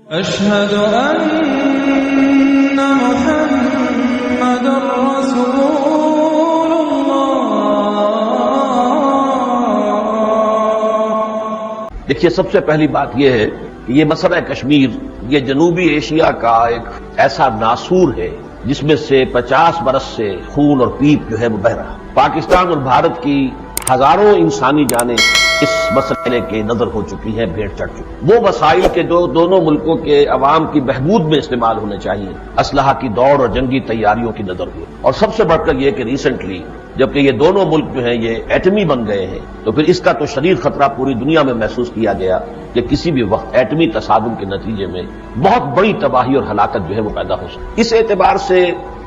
أشهد أن محمد رسول الله۔ دیکھیے، سب سے پہلی بات یہ ہے کہ یہ مسئلہ کشمیر یہ جنوبی ایشیا کا ایک ایسا ناسور ہے جس میں سے 50 برس سے خون اور پیپ جو ہے وہ بہہ رہا۔ پاکستان اور بھارت کی ہزاروں انسانی جانیں اس مسئلے کے نظر ہو چکی ہیں، بھیڑ چڑھ چکی۔ وہ وسائل کے جو دونوں ملکوں کے عوام کی بہبود میں استعمال ہونے چاہیے، اسلحہ کی دوڑ اور جنگی تیاریوں کی نظر ہو، اور سب سے بڑھ کر یہ کہ ریسنٹلی جبکہ یہ دونوں ملک جو ہیں یہ ایٹمی بن گئے ہیں، تو پھر اس کا تو شدید خطرہ پوری دنیا میں محسوس کیا گیا کہ کسی بھی وقت ایٹمی تصادم کے نتیجے میں بہت بڑی تباہی اور ہلاکت جو ہے وہ پیدا ہو سکتی۔ اس اعتبار سے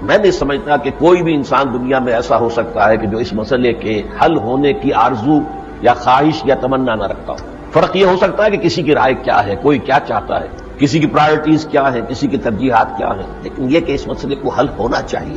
میں نہیں سمجھتا کہ کوئی بھی انسان دنیا میں ایسا ہو سکتا ہے کہ جو اس مسئلے کے حل ہونے کی آرزو یا خواہش یا تمنا نہ رکھتا ہو۔ فرق یہ ہو سکتا ہے کہ کسی کی رائے کیا ہے، کوئی کیا چاہتا ہے، کسی کی پرائرٹیز کیا ہیں، کسی کی ترجیحات کیا ہیں، لیکن یہ کہ اس مسئلے کو حل ہونا چاہیے،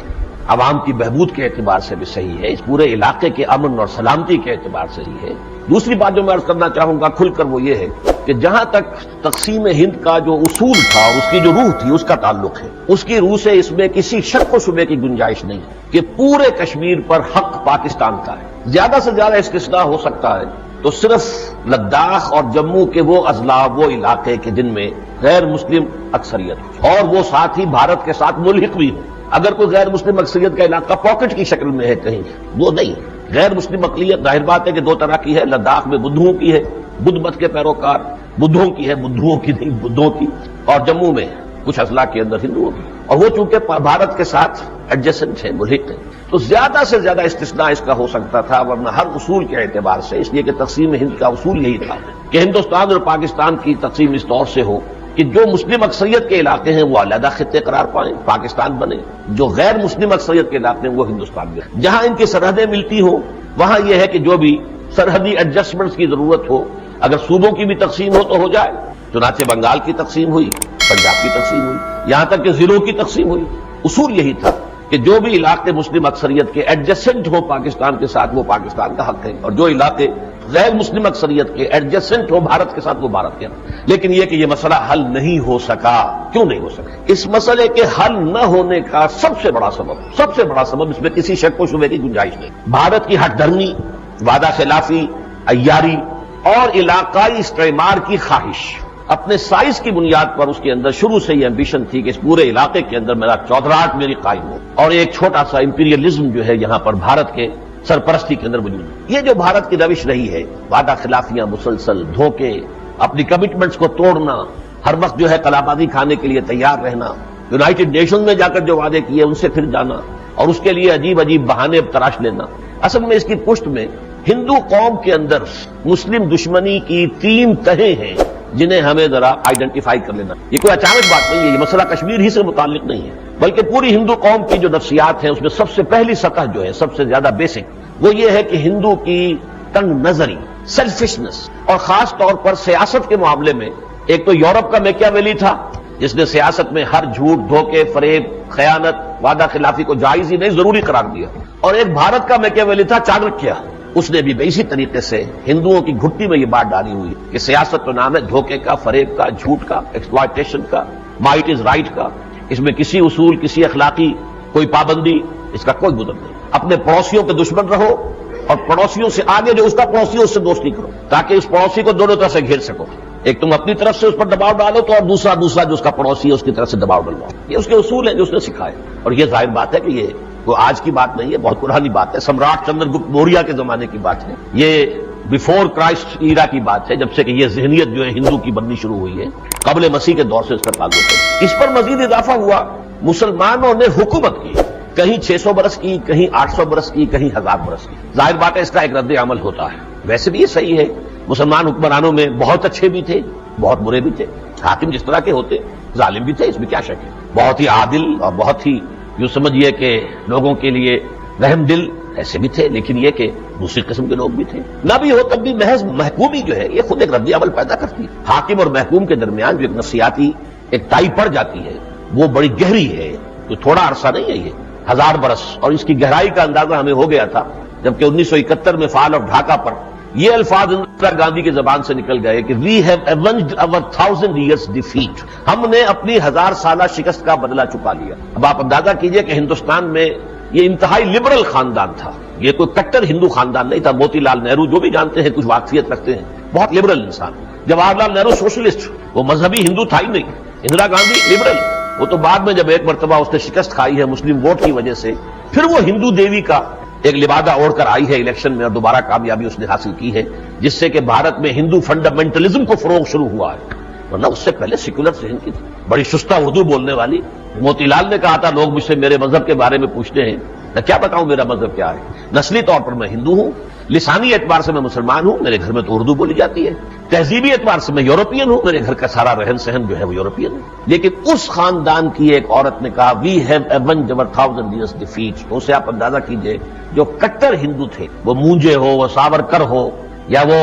عوام کی بہبود کے اعتبار سے بھی صحیح ہے، اس پورے علاقے کے امن اور سلامتی کے اعتبار سے ہی ہے۔ دوسری بات جو میں عرض کرنا چاہوں گا کھل کر وہ یہ ہے کہ جہاں تک تقسیم ہند کا جو اصول تھا، اس کی جو روح تھی، اس کا تعلق ہے، اس کی روح سے اس میں کسی شک و شبے کی گنجائش نہیں ہے کہ پورے کشمیر پر حق پاکستان کا ہے۔ زیادہ سے زیادہ استثناء ہو سکتا ہے تو صرف لداخ اور جموں کے وہ اضلاع، وہ علاقے کے جن میں غیر مسلم اکثریت اور وہ ساتھ ہی بھارت کے ساتھ ملحق بھی ہو۔ اگر کوئی غیر مسلم اکثریت کا علاقہ پاکٹ کی شکل میں ہے کہیں، وہ نہیں۔ غیر مسلم اقلیت ظاہر بات ہے کہ دو طرح کی ہے، لداخ میں بدھوؤں کی ہے، بدھ مت کے پیروکار، بدھوں کی ہے، بدھوؤں کی نہیں، بدھوں کی، اور جموں میں کچھ اضلاع کے اندر ہندوؤں کی، اور وہ چونکہ بھارت کے ساتھ ایڈجسنٹ ہے، ملحق ہے، تو زیادہ سے زیادہ استثناء اس کا ہو سکتا تھا، ورنہ ہر اصول کے اعتبار سے، اس لیے کہ تقسیم ہند کا اصول یہی تھا کہ ہندوستان اور پاکستان کی تقسیم اس طور سے ہو کہ جو مسلم اکثریت کے علاقے ہیں وہ علیحدہ خطے قرار پائیں، پاکستان بنے، جو غیر مسلم اکثریت کے علاقے ہیں وہ ہندوستان میں، جہاں ان کی سرحدیں ملتی ہوں وہاں یہ ہے کہ جو بھی سرحدی ایڈجسٹمنٹس کی ضرورت ہو، اگر صوبوں کی بھی تقسیم ہو تو ہو جائے، چنانچہ بنگال کی تقسیم ہوئی، پنجاب کی تقسیم ہوئی، یہاں تک کہ ضلعوں کی تقسیم ہوئی۔ اصول یہی تھا کہ جو بھی علاقے مسلم اکثریت کے ایڈجسنٹ ہو پاکستان کے ساتھ وہ پاکستان کا حق ہے، اور جو علاقے غیر مسلم اکثریت کے ایڈجسنٹ ہو بھارت کے ساتھ وہ بھارت کے حق۔ لیکن یہ کہ یہ مسئلہ حل نہیں ہو سکا، کیوں نہیں ہو سکا؟ اس مسئلے کے حل نہ ہونے کا سب سے بڑا سبب اس میں کسی شک و شبے کی گنجائش نہیں، بھارت کی ہٹ دھرمی، وعدہ خلافی، عیاری اور علاقائی استعمار کی خواہش۔ اپنے سائز کی بنیاد پر اس کے اندر شروع سے یہ ایمبیشن تھی کہ اس پورے علاقے کے اندر میرا چودراہٹ میری قائم ہو، اور ایک چھوٹا سا امپیریلزم جو ہے یہاں پر بھارت کے سرپرستی کے اندر موجود ہے۔ یہ جو بھارت کی روش رہی ہے، وعدہ خلافیاں مسلسل، دھوکے، اپنی کمٹمنٹس کو توڑنا، ہر وقت جو ہے کلابازی کھانے کے لیے تیار رہنا، یونائٹڈ نیشنز میں جا کر جو وعدے کیے ان سے پھر جانا، اور اس کے لیے عجیب عجیب بہانے تراش لینا، اصل میں اس کی پشت میں ہندو قوم کے اندر مسلم دشمنی کی 3 تہیں ہیں جنہیں ہمیں ذرا آئیڈینٹیفائی کر لینا۔ یہ کوئی اچانک بات نہیں ہے، یہ مسئلہ کشمیر ہی سے متعلق نہیں ہے، بلکہ پوری ہندو قوم کی جو نفسیات ہیں اس میں سب سے پہلی سطح جو ہے، سب سے زیادہ بیسک، وہ یہ ہے کہ ہندو کی تنگ نظری، سیلفشنس، اور خاص طور پر سیاست کے معاملے میں ایک تو یورپ کا میکیاویلی تھا جس نے سیاست میں ہر جھوٹ، دھوکے، فریب، خیانت، وعدہ خلافی کو جائز ہی نہیں ضروری قرار دیا، اور ایک بھارت کا میکیاویلی تھا چانکیہ، اس نے بھی اسی طریقے سے ہندوؤں کی گھٹی میں یہ بات ڈالی ہوئی کہ سیاست تو نام ہے دھوکے کا، فریب کا، جھوٹ کا، ایکسپلائٹیشن کا، مائٹ از رائٹ کا، اس میں کسی اصول، کسی اخلاقی کوئی پابندی، اس کا کوئی بدل نہیں۔ اپنے پڑوسیوں کے دشمن رہو، اور پڑوسیوں سے آگے جو اس کا پڑوسی ہے اس سے دوستی کرو، تاکہ اس پڑوسی کو دونوں طرف سے گھیر سکو، ایک تم اپنی طرف سے اس پر دباؤ ڈالو تو، اور دوسرا جو اس کا پڑوسی ہے اس کی طرف سے دباؤ ڈلواؤ۔ یہ اس کے اصول ہیں جو اس نے سکھائے، اور یہ ظاہر بات ہے کہ یہ وہ آج کی بات نہیں ہے، بہت پرانی بات ہے، سمراٹ چندر گپت موریہ کے زمانے کی بات ہے، یہ بیفور کرائسٹ ایرا کی بات ہے، جب سے کہ یہ ذہنیت جو ہے ہندو کی بننی شروع ہوئی ہے، قبل مسیح کے دور سے اس کا تعلق ہے۔ اس پر مزید اضافہ ہوا، مسلمانوں نے حکومت کی، کہیں 600 برس کی، کہیں 800 برس کی، کہیں 1000 برس کی۔ ظاہر بات ہے اس کا ایک رد عمل ہوتا ہے، ویسے بھی یہ صحیح ہے، مسلمان حکمرانوں میں بہت اچھے بھی تھے، بہت برے بھی تھے، حاکم جس طرح کے ہوتے ظالم بھی تھے، اس میں کیا شک ہے، بہت ہی عادل اور بہت ہی یوں سمجھیے کہ لوگوں کے لیے رحم دل ایسے بھی تھے، لیکن یہ کہ دوسری قسم کے لوگ بھی تھے۔ نہ بھی ہو تب بھی محض محکومی جو ہے یہ خود ایک رد عمل پیدا کرتی ہے، حاکم اور محکوم کے درمیان جو ایک نفسیاتی ایک ٹائی پڑ جاتی ہے وہ بڑی گہری ہے، تو تھوڑا عرصہ نہیں ہے، یہ 1000 برس، اور اس کی گہرائی کا اندازہ ہمیں ہو گیا تھا جبکہ 1971 میں فال اور ڈھاکہ پر یہ الفاظ اندرا گاندھی کی زبان سے نکل گئے کہ we have avenged over 1000 years defeat. ہم نے اپنی 1000 سالہ شکست کا بدلہ چکا لیا. اب آپ اندازہ کیجئے کہ ہندوستان میں یہ انتہائی لبرل خاندان تھا، یہ کوئی کٹر ہندو خاندان نہیں تھا. موتی لال نہرو جو بھی جانتے ہیں کچھ واقفیت رکھتے ہیں، بہت لبرل انسان. جواہر لال نہرو سوشلسٹ، وہ مذہبی ہندو تھا ہی نہیں. اندرا گاندھی لبرل، وہ تو بعد میں جب ایک مرتبہ اس نے شکست کھائی ہے مسلم ووٹ کی وجہ سے، پھر وہ ہندو دیوی کا ایک لبادہ اوڑھ کر آئی ہے الیکشن میں، اور دوبارہ کامیابی اس نے حاصل کی ہے، جس سے کہ بھارت میں ہندو فنڈامنٹلزم کو فروغ شروع ہوا ہے. ورنہ اس سے پہلے سیکولر ذہن کی تھی، بڑی شستہ اردو بولنے والی. موتی لال نے کہا تھا لوگ مجھ سے میرے مذہب کے بارے میں پوچھتے ہیں، میں کیا بتاؤں میرا مذہب کیا ہے. نسلی طور پر میں ہندو ہوں، لسانی اعتبار سے میں مسلمان ہوں، میرے گھر میں تو اردو بولی جاتی ہے. تہذیبی اعتبار سے میں یورپین ہوں، میرے گھر کا سارا رہن سہن جو ہے وہ یورپین ہے. لیکن اس خاندان کی ایک عورت نے کہا we have avenged over 1000 years defeat. تو اسے آپ اندازہ کیجئے جو کٹر ہندو تھے، وہ مونجے ہو، وہ ساورکر ہو، یا وہ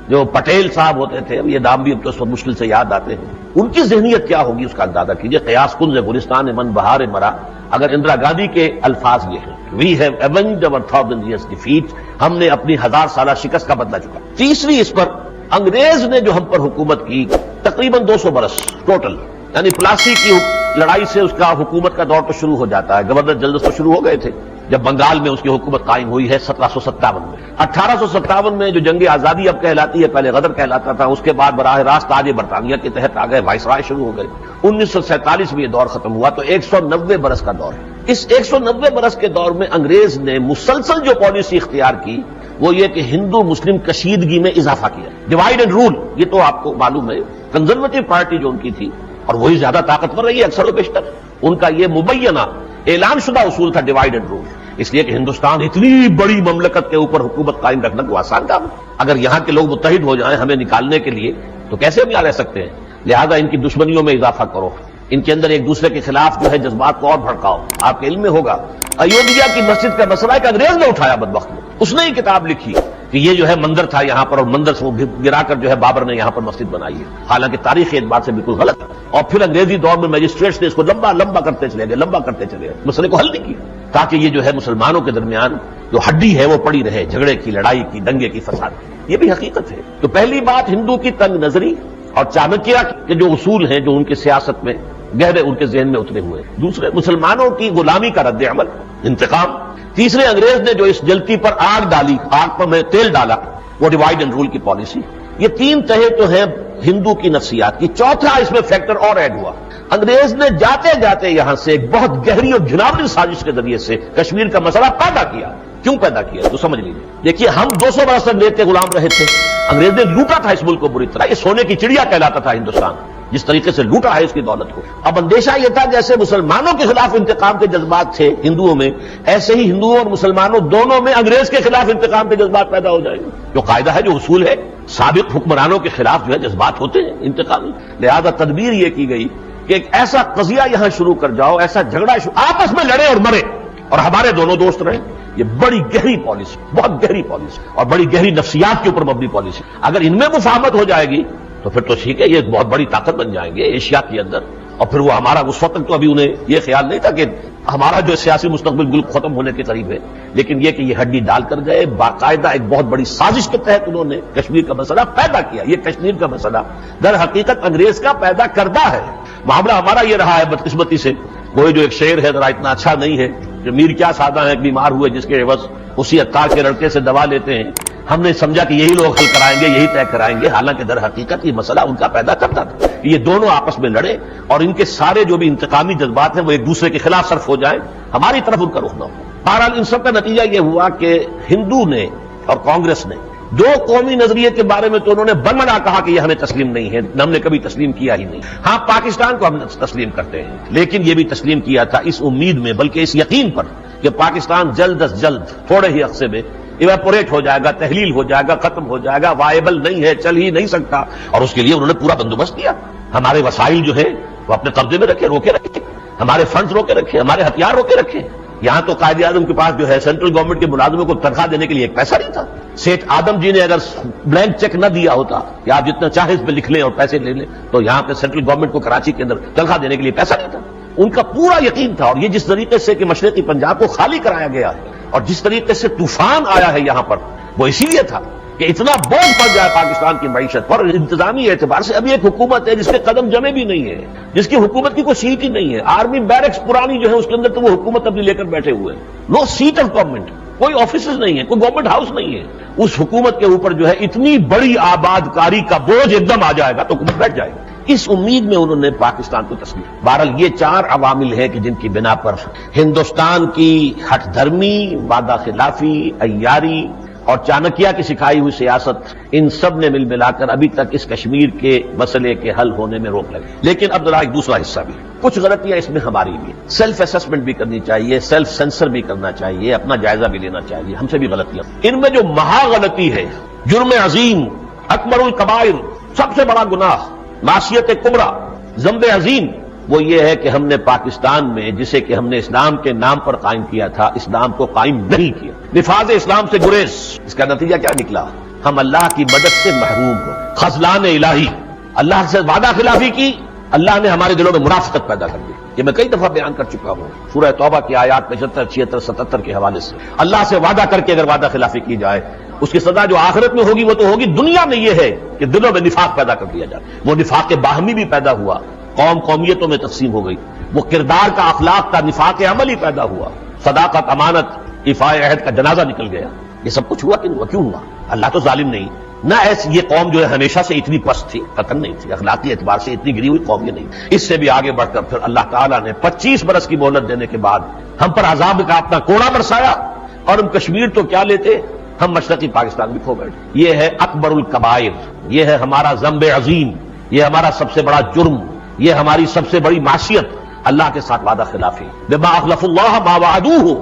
جو پٹیل صاحب ہوتے تھے، اب یہ نام بھی اب تو اس وقت مشکل سے یاد آتے ہیں، ان کی ذہنیت کیا ہوگی اس کا اندازہ کیجئے. قیاس کنز گلستان من بہار مرا. اگر اندرا گاندھی کے الفاظ یہ ہیں we have avenged over 1000 years defeat، ہم نے اپنی 1000 سالہ شکست کا بدلہ چکا. تیسری، اس پر انگریز نے جو ہم پر حکومت کی تقریباً 200 برس ٹوٹل، یعنی پلاسی کی لڑائی سے اس کا حکومت کا دور تو شروع ہو جاتا ہے. گورنر جنرل تو شروع ہو گئے تھے جب بنگال میں اس کی حکومت قائم ہوئی ہے 1757 میں. 1857 میں جو جنگ آزادی اب کہلاتی ہے، پہلے غدر کہلاتا تھا، اس کے بعد براہ راست تاج برطانیہ کے تحت آ گئے، وائسرائے شروع ہو گئے. 1947 میں یہ دور ختم ہوا تو 190 برس کا دور ہے. اس 190 برس کے دور میں انگریز نے مسلسل جو پالیسی اختیار کی وہ یہ کہ ہندو مسلم کشیدگی میں اضافہ کیا. ڈیوائڈ اینڈ رول، یہ تو آپ کو معلوم ہے کنزرویٹو پارٹی جو ان کی تھی، اور وہی زیادہ طاقتور رہی ہے اکثر و بیشتر. ان کا یہ مبینہ اعلان شدہ اصول تھا ڈیوائڈ اینڈ رول. اس لیے کہ ہندوستان اتنی بڑی مملکت کے اوپر حکومت قائم رکھنا کوئی آسان کام ہے. اگر یہاں کے لوگ متحد ہو جائیں ہمیں نکالنے کے لیے تو کیسے ہم یہاں رہ سکتے ہیں. لہذا ان کی دشمنیوں میں اضافہ کرو، ان کے اندر ایک دوسرے کے خلاف جو ہے جذبات کو اور بھڑکاؤ. آپ کے علم میں ہوگا ایودھیا کی مسجد کا مسئلہ ایک انگریز نے اٹھایا بدبخت نے. اس نے ہی کتاب لکھی کہ یہ جو ہے مندر تھا یہاں پر، اور مندر سے گرا کر جو ہے بابر نے یہاں پر مسجد بنائی ہے، حالانکہ تاریخی اعتبار سے بالکل غلط. اور پھر انگریزی دور میں میجسٹریٹس نے اس کو لمبا کرتے چلے گئے، مسئلے کو حل نہیں کیا تاکہ یہ جو ہے مسلمانوں کے درمیان جو ہڈی ہے وہ پڑی رہے، جھگڑے کی، لڑائی کی، دنگے کی، فساد کی. یہ بھی حقیقت ہے. تو پہلی بات ہندو کی تنگ نظری اور چانکیہ کے جو اصول ہیں جو ان کی سیاست میں گہرے ان کے ذہن میں اترے ہوئے. دوسرے، مسلمانوں کی غلامی کا رد عمل، انتقام. تیسرے، انگریز نے جو اس جلتی پر آگ ڈالی، آگ پر میں تیل ڈالا، وہ ڈیوائڈ اینڈ رول کی پالیسی. یہ تین تہے تو ہیں ہندو کی نفسیات کی. چوتھا اس میں فیکٹر اور ایڈ ہوا. انگریز نے جاتے جاتے یہاں سے ایک بہت گہری اور گھناؤنی سازش کے ذریعے سے کشمیر کا مسئلہ پیدا کیا. کیوں پیدا کیا تو سمجھ لیجیے. دیکھیے ہم 200 برس تک انگریز کے غلام رہے تھے. انگریز نے لوٹا تھا اس ملک کو بری طرح. یہ سونے کی چڑیا کہلاتا تھا ہندوستان، جس طریقے سے لوٹا ہے اس کی دولت کو. اب اندیشہ یہ تھا جیسے مسلمانوں کے خلاف انتقام کے جذبات تھے ہندوؤں میں، ایسے ہی ہندوؤں اور مسلمانوں دونوں میں انگریز کے خلاف انتقام کے جذبات پیدا ہو جائیں گے. جو قاعدہ ہے، جو اصول ہے، سابق حکمرانوں کے خلاف جو ہے جذبات ہوتے ہیں انتقامی. لہذا تدبیر یہ کی گئی کہ ایک ایسا قضیہ یہاں شروع کر جاؤ، ایسا جھگڑا آپس میں لڑے اور مرے اور ہمارے دونوں دوست رہیں. یہ بڑی گہری پالیسی، بہت گہری پالیسی اور بڑی گہری نفسیات کے اوپر مبنی پالیسی. اگر ان میں مفاہمت ہو جائے گی تو پھر تو ٹھیک ہے، یہ ایک بہت بڑی طاقت بن جائیں گے ایشیا کے اندر. اور پھر وہ ہمارا اس وقت تو ابھی انہیں یہ خیال نہیں تھا کہ ہمارا جو سیاسی مستقبل بالکل ختم ہونے کے قریب ہے، لیکن یہ کہ یہ ہڈی ڈال کر گئے. باقاعدہ ایک بہت بڑی سازش کے تحت انہوں نے کشمیر کا مسئلہ پیدا کیا. یہ کشمیر کا مسئلہ در حقیقت انگریز کا پیدا کردہ ہے. معاملہ ہمارا یہ رہا ہے بدقسمتی سے. کوئی جو ایک شعر ہے ذرا اتنا اچھا نہیں ہے کہ میر کیا سادہ ہے بیمار ہوئے جس کے عوض اسی عطار کے لڑکے سے دوا لیتے ہیں. ہم نے سمجھا کہ یہی لوگ حل کرائیں گے، یہی طے کرائیں گے، حالانکہ در حقیقت یہ مسئلہ ان کا پیدا کرتا تھا. یہ دونوں آپس میں لڑے اور ان کے سارے جو بھی انتقامی جذبات ہیں وہ ایک دوسرے کے خلاف صرف ہو جائیں، ہماری طرف ان کا رخ نہ ہو. بہرحال ان سب کا نتیجہ یہ ہوا کہ ہندو نے اور کانگریس نے دو قومی نظریے کے بارے میں تو انہوں نے برمنا کہا کہ یہ ہمیں تسلیم نہیں ہے، ہم نے کبھی تسلیم کیا ہی نہیں. ہاں، پاکستان کو ہم تسلیم کرتے ہیں، لیکن یہ بھی تسلیم کیا تھا اس امید میں، بلکہ اس یقین پر کہ پاکستان جلد از جلد تھوڑے ہی عرصے میں ایواپوریٹ ہو جائے گا، تحلیل ہو جائے گا، ختم ہو جائے گا، وائبل نہیں ہے، چل ہی نہیں سکتا. اور اس کے لیے انہوں نے پورا بندوبست کیا. ہمارے وسائل جو ہے وہ اپنے قبضے میں رکھے، روکے رکھے، ہمارے فنڈز روکے رکھے، ہمارے ہتھیار روکے رکے. یہاں تو قائد اعظم کے پاس جو ہے سینٹرل گورنمنٹ کے ملازموں کو تنخواہ دینے کے لیے ایک پیسہ نہیں تھا. سیٹھ آدم جی نے اگر بلینک چیک نہ دیا ہوتا کہ آپ جتنا چاہے اس پہ لکھ لیں اور پیسے لے لیں، تو یہاں پہ سینٹرل گورنمنٹ کو کراچی کے اندر تنخواہ دینے کے لیے پیسہ نہیں تھا. ان کا پورا یقین تھا. اور یہ جس طریقے سے کہ مشرقی پنجاب کو خالی کرایا گیا ہے اور جس طریقے سے طوفان آیا ہے یہاں پر، وہ اسی لیے تھا کہ اتنا بوجھ پڑ جائے پاکستان کی معیشت پر. انتظامی اعتبار سے ابھی ایک حکومت ہے جس کے قدم جمے بھی نہیں ہے, جس کی حکومت کی کوئی سیٹ ہی نہیں ہے. آرمی بیرکس پرانی جو ہے اس کے اندر تو وہ حکومت اپنی لے کر بیٹھے ہوئے ہیں. نو سیٹ آف گورنمنٹ, کوئی آفیسز نہیں ہے, کوئی گورنمنٹ ہاؤس نہیں ہے. اس حکومت کے اوپر جو ہے اتنی بڑی آباد کاری کا بوجھ ایک دم آ جائے گا تو حکومت بیٹھ جائے گا. اس امید میں انہوں نے پاکستان کو تسلیم. بہرحال یہ 4 عوامل ہیں کہ جن کی بنا پر ہندوستان کی ہٹ دھرمی, وعدہ خلافی, عیاری اور چانکیہ کی سکھائی ہوئی سیاست, ان سب نے مل ملا کر ابھی تک اس کشمیر کے مسئلے کے حل ہونے میں روک لگی. لیکن اب ذرا ایک دوسرا حصہ بھی, کچھ غلطیاں اس میں ہماری بھی ہیں. سیلف اسسمنٹ بھی کرنی چاہیے, سیلف سینسر بھی کرنا چاہیے, اپنا جائزہ بھی لینا چاہیے. ہم سے بھی غلطیاں, ان میں جو مہا غلطی ہے, جرم عظیم, اکبر الکبائر, سب سے بڑا گناہ, معصیت کبریٰ, ذنب عظیم, وہ یہ ہے کہ ہم نے پاکستان میں جسے کہ ہم نے اسلام کے نام پر قائم کیا تھا, اسلام کو قائم نہیں کیا. نفاذ اسلام سے گریز. اس کا نتیجہ کیا نکلا؟ ہم اللہ کی مدد سے محروم ہو. خذلان الہی, اللہ سے وعدہ خلافی کی, اللہ نے ہمارے دلوں میں منافقت پیدا کر دی. یہ میں کئی دفعہ بیان کر چکا ہوں سورہ توبہ کی آیات 75, 76, 77 کے حوالے سے. اللہ سے وعدہ کر کے اگر وعدہ خلافی کی جائے, اس کی سزا جو آخرت میں ہوگی وہ تو ہوگی, دنیا میں یہ ہے کہ دلوں میں نفاق پیدا کر دیا جائے. وہ نفاق باہمی بھی پیدا ہوا, قوم قومیتوں میں تقسیم ہو گئی. وہ کردار کا, اخلاق کا, نفاق عمل ہی پیدا ہوا. صداقت, امانت, ایفاء عہد کا جنازہ نکل گیا. یہ سب کچھ ہوا کہ ہوا, کیوں ہوا؟ اللہ تو ظالم نہیں. نہ ایسی یہ قوم جو ہے ہمیشہ سے اتنی پست تھی, قطن نہیں تھی, اخلاقی اعتبار سے اتنی گری ہوئی قوم یہ نہیں. اس سے بھی آگے بڑھ کر پھر اللہ تعالیٰ نے 25 برس کی مہلت دینے کے بعد ہم پر عذاب کا اپنا کوڑا برسایا, اور ہم کشمیر تو کیا لیتے, ہم مشرقی پاکستان بھی کھو بیٹھے. یہ ہے اکبر الکبائر, یہ ہے ہمارا ذنب عظیم, یہ ہمارا سب سے بڑا جرم, یہ ہماری سب سے بڑی معصیت, اللہ کے ساتھ وعدہ خلافی. بما اخلف اللہ ما وعدوہ,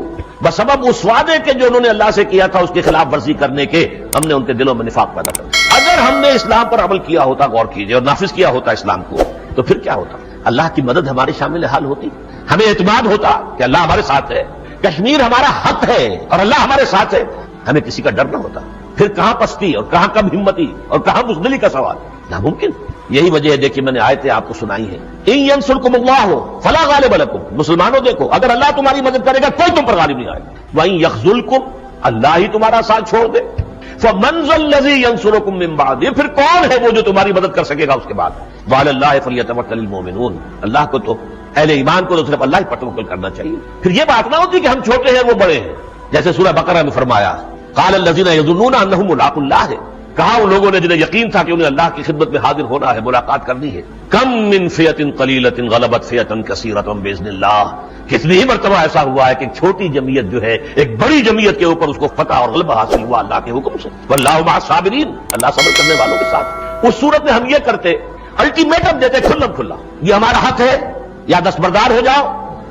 بسبب اس وعدے کے جو انہوں نے اللہ سے کیا تھا اس کی خلاف ورزی کرنے کے, ہم نے ان کے دلوں میں نفاق پیدا کر دیا. اگر ہم نے اسلام پر عمل کیا ہوتا, غور کیجئے, اور نافذ کیا ہوتا اسلام کو, تو پھر کیا ہوتا؟ اللہ کی مدد ہمارے شامل حال ہوتی, ہمیں اعتماد ہوتا کہ اللہ ہمارے ساتھ ہے, کشمیر ہمارا حق ہے اور اللہ ہمارے ساتھ ہے, ہمیں کسی کا ڈر نہ ہوتا. پھر کہاں پستی اور کہاں کم ہمتی اور کہاں بزدلی کا سوال, ناممکن. یہی وجہ ہے, دیکھیے میں نے آیتیں آپ کو سنائی ہیں. ان ینصرکم اللہ فلا غالب لکم, مسلمانوں دیکھو, اگر اللہ تمہاری مدد کرے گا کوئی تم پر غالب نہیں آئے گا. وَإِن يَخْذُلْكُمْ, اللہ ہی تمہارا ساتھ چھوڑ دے, فَمَنْ ذَا الَّذِي يَنصُرُكُم مِّن بَعْدِ, یہ پھر کون ہے وہ جو تمہاری مدد کر سکے گا اس کے بعد. وَعَلَى اللَّهِ فَلْيَتَوَكَّلِ الْمُؤْمِنُونَ, اللہ کو تو, اہل ایمان کو تو صرف اللہ ہی پر توکل کرنا چاہیے. پھر یہ بات نہ ہوتی کہ ہم چھوٹے ہیں وہ بڑے ہیں, جیسے سورہ بقرہ میں فرمایا قال الذين يظنون انهم ملاقو اللہ, کہا ان لوگوں نے جنہیں یقین تھا کہ انہیں اللہ کی خدمت میں حاضر ہونا ہے, ملاقات کرنی ہے. کم من فئۃ قلیلۃ غلبت فئۃ کثیرۃ باذن اللہ, کتنی ہی مرتبہ ایسا ہوا ہے کہ ایک چھوٹی جمعیت جو ہے ایک بڑی جمعیت کے اوپر اس کو فتح اور غلبہ حاصل ہوا اللہ کے حکم سے. واللہ مع الصابرین, اللہ صبر کرنے والوں کے ساتھ. اس صورت میں ہم یہ کرتے, الٹیمیٹم دیتے کھلم کھلا, یہ ہمارا حق ہے, یا دستبردار ہو جاؤ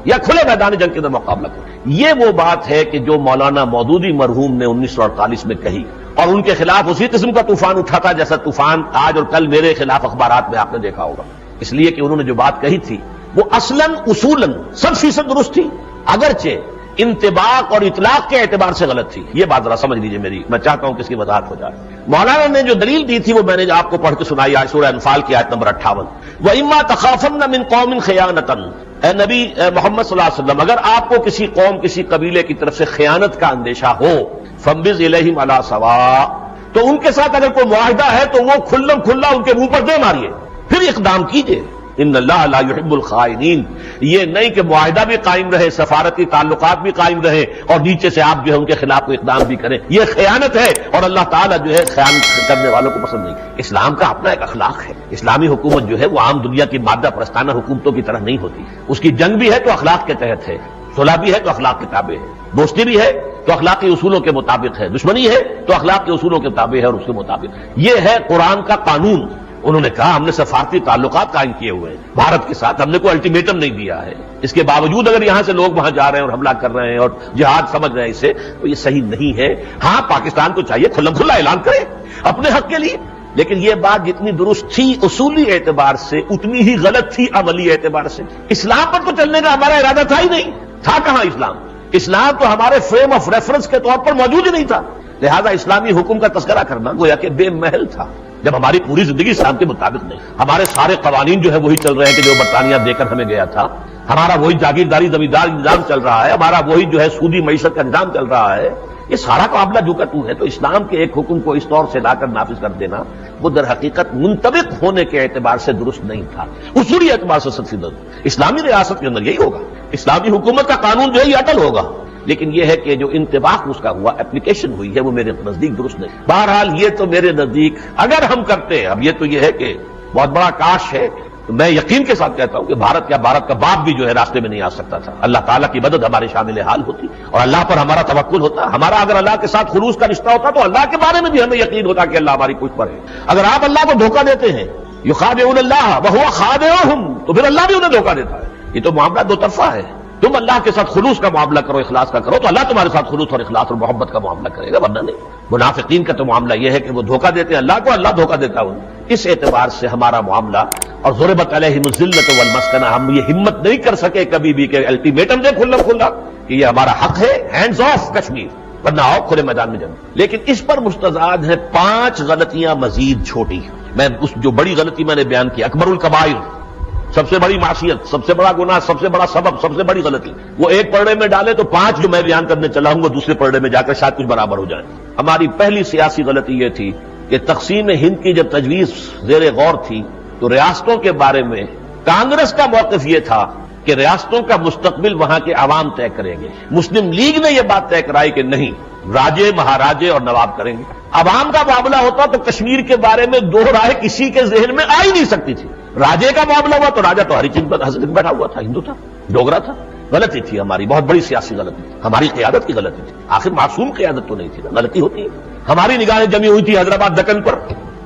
یا کھلے میدان جنگ کے اندر مقابلہ کرو. یہ وہ بات ہے کہ جو مولانا مودودی مرحوم نے 1948 میں کہی, اور ان کے خلاف اسی قسم کا طوفان اٹھا تھا جیسا طوفان آج اور کل میرے خلاف اخبارات میں آپ نے دیکھا ہوگا. اس لیے کہ انہوں نے جو بات کہی تھی وہ اصلاً اصولاً 100% درست تھی, اگرچہ انطباق اور اطلاق کے اعتبار سے غلط تھی. یہ بات ذرا سمجھ لیجیے میری, میں چاہتا ہوں کہ اس کی وضاحت ہو جائے. مولانا نے جو دلیل دی تھی وہ میں نے آپ کو پڑھ کے سنائی آج سورہ انفال کی آیت نمبر 58. وَإِمَّا تَخَافَنَّ مِن قَوْمٍ خِيَانَةً, اے نبی محمد صلی اللہ علیہ وسلم, اگر آپ کو کسی قوم, کسی قبیلے کی طرف سے خیانت کا اندیشہ ہو, فَانبِذْ إِلَيْهِمْ عَلَىٰ سَوَاءٍ, تو ان کے ساتھ اگر کوئی معاہدہ ہے تو وہ کھلم کھلا ان کے منہ پر دے ماریے, پھر اقدام کیجیے. ان اللہ لا يحب الخائنین, یہ نہیں کہ معاہدہ بھی قائم رہے, سفارتی تعلقات بھی قائم رہے, اور نیچے سے آپ جو ہے ان کے خلاف کوئی اقدام بھی کریں, یہ خیانت ہے, اور اللہ تعالیٰ جو ہے خیانت کرنے والوں کو پسند نہیں. اسلام کا اپنا ایک اخلاق ہے. اسلامی حکومت جو ہے وہ عام دنیا کی مادہ پرستانہ حکومتوں کی طرح نہیں ہوتی. اس کی جنگ بھی ہے تو اخلاق کے تحت ہے, صلح بھی ہے تو اخلاق کے تابع ہے, دوستی بھی ہے تو اخلاقی اصولوں کے مطابق ہے, دشمنی ہے تو اخلاق کے اصولوں کے تابع ہے اور اس کے مطابق. یہ ہے قرآن کا قانون. انہوں نے کہا ہم نے سفارتی تعلقات قائم کیے ہوئے ہیں بھارت کے ساتھ, ہم نے کوئی الٹیمیٹم نہیں دیا ہے. اس کے باوجود اگر یہاں سے لوگ وہاں جا رہے ہیں اور حملہ کر رہے ہیں اور جہاد سمجھ رہے ہیں اسے, تو یہ صحیح نہیں ہے. ہاں پاکستان کو چاہیے کھلم کھلا اعلان کرے اپنے حق کے لیے, لیکن یہ بات جتنی درست تھی اصولی اعتبار سے اتنی ہی غلط تھی عملی اعتبار سے. اسلام پر تو چلنے کا ہمارا ارادہ تھا ہی نہیں, تھا کہاں اسلام. اسلام تو ہمارے فریم آف ریفرنس کے طور پر موجود ہی نہیں تھا. لہذا اسلامی حکم کا تذکرہ کرنا گویا کہ بے محل تھا, جب ہماری پوری زندگی اسلام کے مطابق نہیں. ہمارے سارے قوانین جو ہے وہی چل رہے ہیں کہ جو برطانیہ دے کر ہمیں گیا تھا, ہمارا وہی جاگیرداری زمیندار نظام چل رہا ہے, ہمارا وہی جو ہے سودی معیشت کا نظام چل رہا ہے. یہ سارا معاملہ جو کا تو ہے، تو اسلام کے ایک حکم کو اس طور سے لا کر نافذ کر دینا وہ در حقیقت منطبق ہونے کے اعتبار سے درست نہیں تھا، اصولی اعتبار سے سب سے درست۔ اسلامی ریاست کے اندر یہی ہوگا، اسلامی حکومت کا قانون جو ہے یہ اٹل ہوگا، لیکن یہ ہے کہ جو انطباق اس کا ہوا، اپلیکیشن ہوئی ہے، وہ میرے نزدیک درست نہیں۔ بہرحال یہ تو میرے نزدیک اگر ہم کرتے ہیں، اب یہ تو یہ ہے کہ بہت بڑا کاش ہے، تو میں یقین کے ساتھ کہتا ہوں کہ بھارت کا باپ بھی جو ہے راستے میں نہیں آ سکتا تھا، اللہ تعالیٰ کی مدد ہمارے شامل حال ہوتی اور اللہ پر ہمارا توکل ہوتا، ہمارا اگر اللہ کے ساتھ خلوص کا رشتہ ہوتا تو اللہ کے بارے میں بھی ہمیں یقین ہوتا کہ اللہ ہماری پشت پر ہے۔ اگر آپ اللہ کو دھوکہ دیتے ہیں، یخادعون اللہ وہو خادعهم، تو پھر اللہ بھی انہیں دھوکہ دیتا ہے۔ یہ تو معاملہ دو طرفہ ہے، تم اللہ کے ساتھ خلوص کا معاملہ کرو، اخلاص کا کرو، تو اللہ تمہارے ساتھ خلوص اور اخلاص اور محبت کا معاملہ کرے گا، ورنہ نہیں۔ منافقین کا تو معاملہ یہ ہے کہ وہ دھوکہ دیتے ہیں اللہ کو، اللہ دھوکہ دیتا ہے انہیں۔ اس اعتبار سے ہمارا معاملہ اور ضربت علیہم الذلۃ والمسکنہ، ہم یہ ہمت نہیں کر سکے کبھی بھی کہ الٹیمیٹم دے کھلا کھلا کہ یہ ہمارا حق ہے، ہینڈز آف کشمیر، ورنہ آؤ کھلے میدان میں جنگ۔ لیکن اس پر مستزاد ہیں 5 غلطیاں مزید چھوٹی۔ میں اس جو بڑی غلطی میں نے بیان کی، اکبر الکبائر، سب سے بڑی معصیت، سب سے بڑا گناہ، سب سے بڑا سبب، سب سے بڑی غلطی، وہ ایک پرڑے میں ڈالے تو 5 جو میں بیان کرنے چلا ہوں وہ دوسرے پرڑے میں جا کر شاید کچھ برابر ہو جائیں۔ ہماری پہلی سیاسی غلطی یہ تھی کہ تقسیم ہند کی جب تجویز زیر غور تھی تو ریاستوں کے بارے میں کانگریس کا موقف یہ تھا کہ ریاستوں کا مستقبل وہاں کے عوام طے کریں گے۔ مسلم لیگ نے یہ بات طے کرائی کہ نہیں، راجے، مہاراجے اور نواب کریں گے۔ عوام کا معاملہ ہوتا تو کشمیر کے بارے میں دو رائے کسی کے ذہن میں آ ہی نہیں سکتی تھی۔ راجے کا معاملہ ہوا تو راجا تو ہری چند پر حضرت بیٹھا ہوا تھا، ہندو تھا، ڈوگرا تھا۔ غلطی تھی ہماری، بہت بڑی سیاسی غلطی تھی، ہماری قیادت کی غلطی تھی۔ آخر معصوم قیادت تو نہیں تھی، غلطی ہوتی ہے۔ ہماری نگاہیں جمی ہوئی تھی حیدرآباد دکن پر،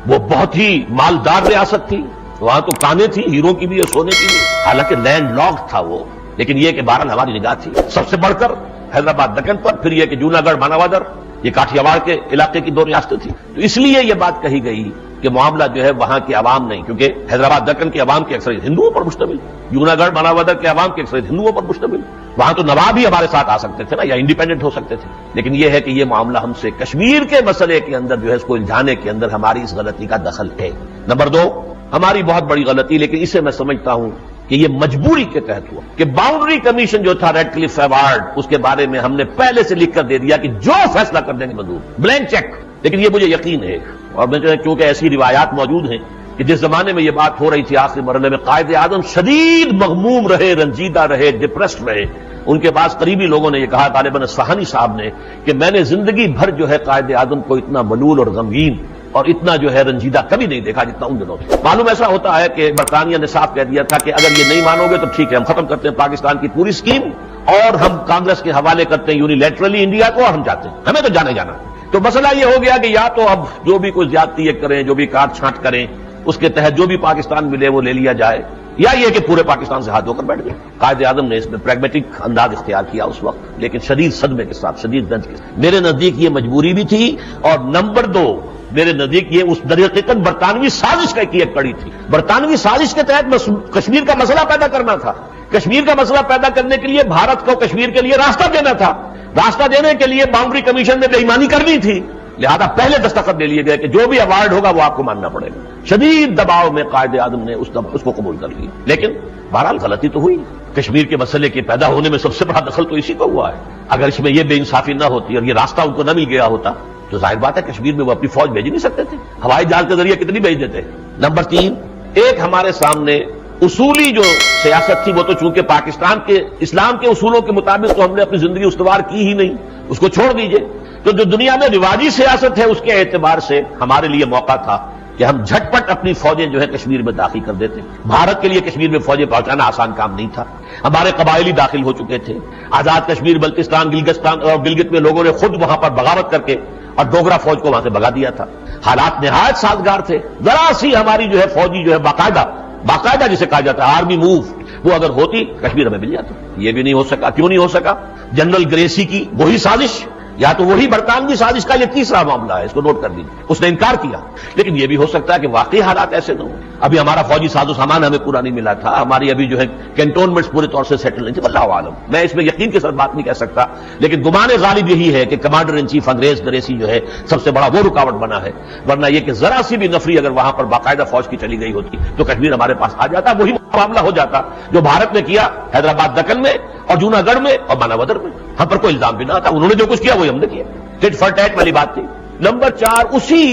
وہ بہت ہی مالدار ریاست تھی، وہاں تو کانیں تھی ہیروں کی بھی اور سونے کی بھی، حالانکہ لینڈ لاک تھا وہ، لیکن یہ کہ بہرحال ہماری نگاہ تھی سب سے بڑھ کر حیدرآباد دکن پر، پھر یہ کہ جوناگڑھ ماناوادر، یہ کاٹھیاواڑ کے علاقے کی 2 ریاستیں تھیں۔ تو اس لیے یہ بات کہی گئی کہ معاملہ جو ہے وہاں کی عوام نہیں، کیونکہ حیدرآباد دکن کی عوام کی اکثریت ہندوؤں پر مشتمل، جوناگڑھ ماناوادر کے عوام کی اکثریت ہندوؤں پر مشتمل، وہاں تو نواب ہی ہمارے ساتھ آ سکتے تھے نا، یا انڈیپینڈنٹ ہو سکتے تھے۔ لیکن یہ ہے کہ یہ معاملہ ہم سے کشمیر کے مسئلے کے اندر جو ہے اس کو الجھانے کے اندر ہماری اس غلطی کا دخل ہے۔ نمبر 2، ہماری بہت بڑی غلطی، لیکن اسے میں سمجھتا ہوں کہ یہ مجبوری کے تحت ہوا کہ باؤنڈری کمیشن جو تھا ریڈ کلف ایوارڈ، اس کے بارے میں ہم نے پہلے سے لکھ کر دے دیا کہ جو فیصلہ کر دیں گے منظور، بلینک چیک۔ لیکن یہ مجھے یقین ہے، اور میں کیونکہ ایسی روایات موجود ہیں کہ جس زمانے میں یہ بات ہو رہی تھی آخری مرحلے میں قائد اعظم شدید مغموم رہے، رنجیدہ رہے، ڈپریسڈ رہے، ان کے پاس قریبی لوگوں نے یہ کہا، غالباً اصفہانی صاحب نے، کہ میں نے زندگی بھر جو ہے قائد اعظم کو اتنا ملول اور غمگین اور اتنا جو ہے رنجیدہ کبھی نہیں دیکھا جتنا ان دنوں سے۔ معلوم ایسا ہوتا ہے کہ برطانیہ نے صاف کہہ دیا تھا کہ اگر یہ نہیں مانو گے تو ٹھیک ہے، ہم ختم کرتے ہیں پاکستان کی پوری اسکیم اور ہم کانگریس کے حوالے کرتے ہیں یونیلیٹرلی انڈیا کو، اور ہم چاہتے ہیں، ہمیں تو جانا جانا۔ تو مسئلہ یہ ہو گیا کہ یا تو اب جو بھی کوئی زیادتی کریں، جو بھی کاٹ چھانٹ کریں، اس کے تحت جو بھی پاکستان ملے وہ لے لیا جائے، یا یہ کہ پورے پاکستان سے ہاتھ دھو کر بیٹھ گئے۔ قائد اعظم نے اس میں پریگمیٹک انداز اختیار کیا اس وقت، لیکن شدید صدمے کے ساتھ، شدید دنج کے ساتھ۔ میرے نزدیک یہ مجبوری بھی تھی، اور نمبر 2، میرے نزدیک یہ اس درحقیقت برطانوی سازش کا ایک کڑی تھی۔ برطانوی سازش کے تحت کشمیر کا مسئلہ پیدا کرنا تھا، کشمیر کا مسئلہ پیدا کرنے کے لیے بھارت کو کشمیر کے لیے راستہ دینا تھا، راستہ دینے کے لیے باؤنڈری کمیشن نے بے ایمانی کرنی تھی، لہذا پہلے دستخط لے لیے گئے کہ جو بھی ایوارڈ ہوگا وہ آپ کو ماننا پڑے گا۔ شدید دباؤ میں قائد اعظم نے اس کو قبول کر لیا، لیکن بہرحال غلطی تو ہوئی۔ کشمیر کے مسئلے کے پیدا ہونے میں سب سے بڑا دخل تو اسی کو ہوا ہے۔ اگر اس میں یہ بے انصافی نہ ہوتی اور یہ راستہ ان کو نہ مل گیا ہوتا تو ظاہر بات ہے کشمیر میں وہ اپنی فوج بھیج نہیں سکتے تھے، ہوائی جہاز کے ذریعے کتنی بھیج دیتے۔ نمبر 3، ایک ہمارے سامنے اصولی جو سیاست تھی وہ تو چونکہ پاکستان کے اسلام کے اصولوں کے مطابق تو ہم نے اپنی زندگی استوار کی ہی نہیں، اس کو چھوڑ دیجئے۔ تو جو دنیا میں رواجی سیاست ہے اس کے اعتبار سے ہمارے لیے موقع تھا کہ ہم جھٹ پٹ اپنی فوجیں جو ہے کشمیر میں داخل کر دیتے۔ بھارت کے لیے کشمیر میں فوجیں پہنچانا آسان کام نہیں تھا، ہمارے قبائلی داخل ہو چکے تھے، آزاد کشمیر، بلتستان، گلگستان اور گلگت میں لوگوں نے خود وہاں پر بغاوت کر کے اور ڈوگرا فوج کو وہاں سے بھگا دیا تھا۔ حالات نہایت سازگار تھے، ذرا سی ہماری جو ہے فوجی جو ہے باقاعدہ جسے کہا جاتا ہے آرمی موو، وہ اگر ہوتی کشمیر ہمیں مل جاتا۔ یہ بھی نہیں ہو سکا، کیوں نہیں ہو سکا؟ جنرل گریسی کی وہی سازش، یا تو وہی برطانوی سازش کا یہ تیسرا معاملہ ہے، اس کو نوٹ کر دیجیے، اس نے انکار کیا۔ لیکن یہ بھی ہو سکتا ہے کہ واقعی حالات ایسے نہ ہوں، ابھی ہمارا فوجی ساز و سامان ہمیں پورا نہیں ملا تھا، ہماری ابھی جو ہے کینٹونمنٹس پورے طور سے سیٹل نہیں تھے، اللہ عالم، میں اس میں یقین کے ساتھ بات نہیں کہہ سکتا، لیکن گمان غالب یہی ہے کہ کمانڈر ان چیف انگریز گریسی جو ہے سب سے بڑا وہ رکاوٹ بنا ہے، ورنہ یہ کہ ذرا سی بھی نفری اگر وہاں پر باقاعدہ فوج کی چلی گئی ہوتی تو کشمیر ہمارے پاس آ جاتا، وہی معاملہ ہو جاتا جو بھارت نے کیا حیدرآباد دکن میں اور جوناگڑھ میں اور ماناودر میں ہم پر کوئی الزام بھی نہ تھا. انہوں نے جو کچھ کیا وہی ہم نے کیا. ٹٹ فار ٹیٹ والی بات تھی. نمبر 4 اسی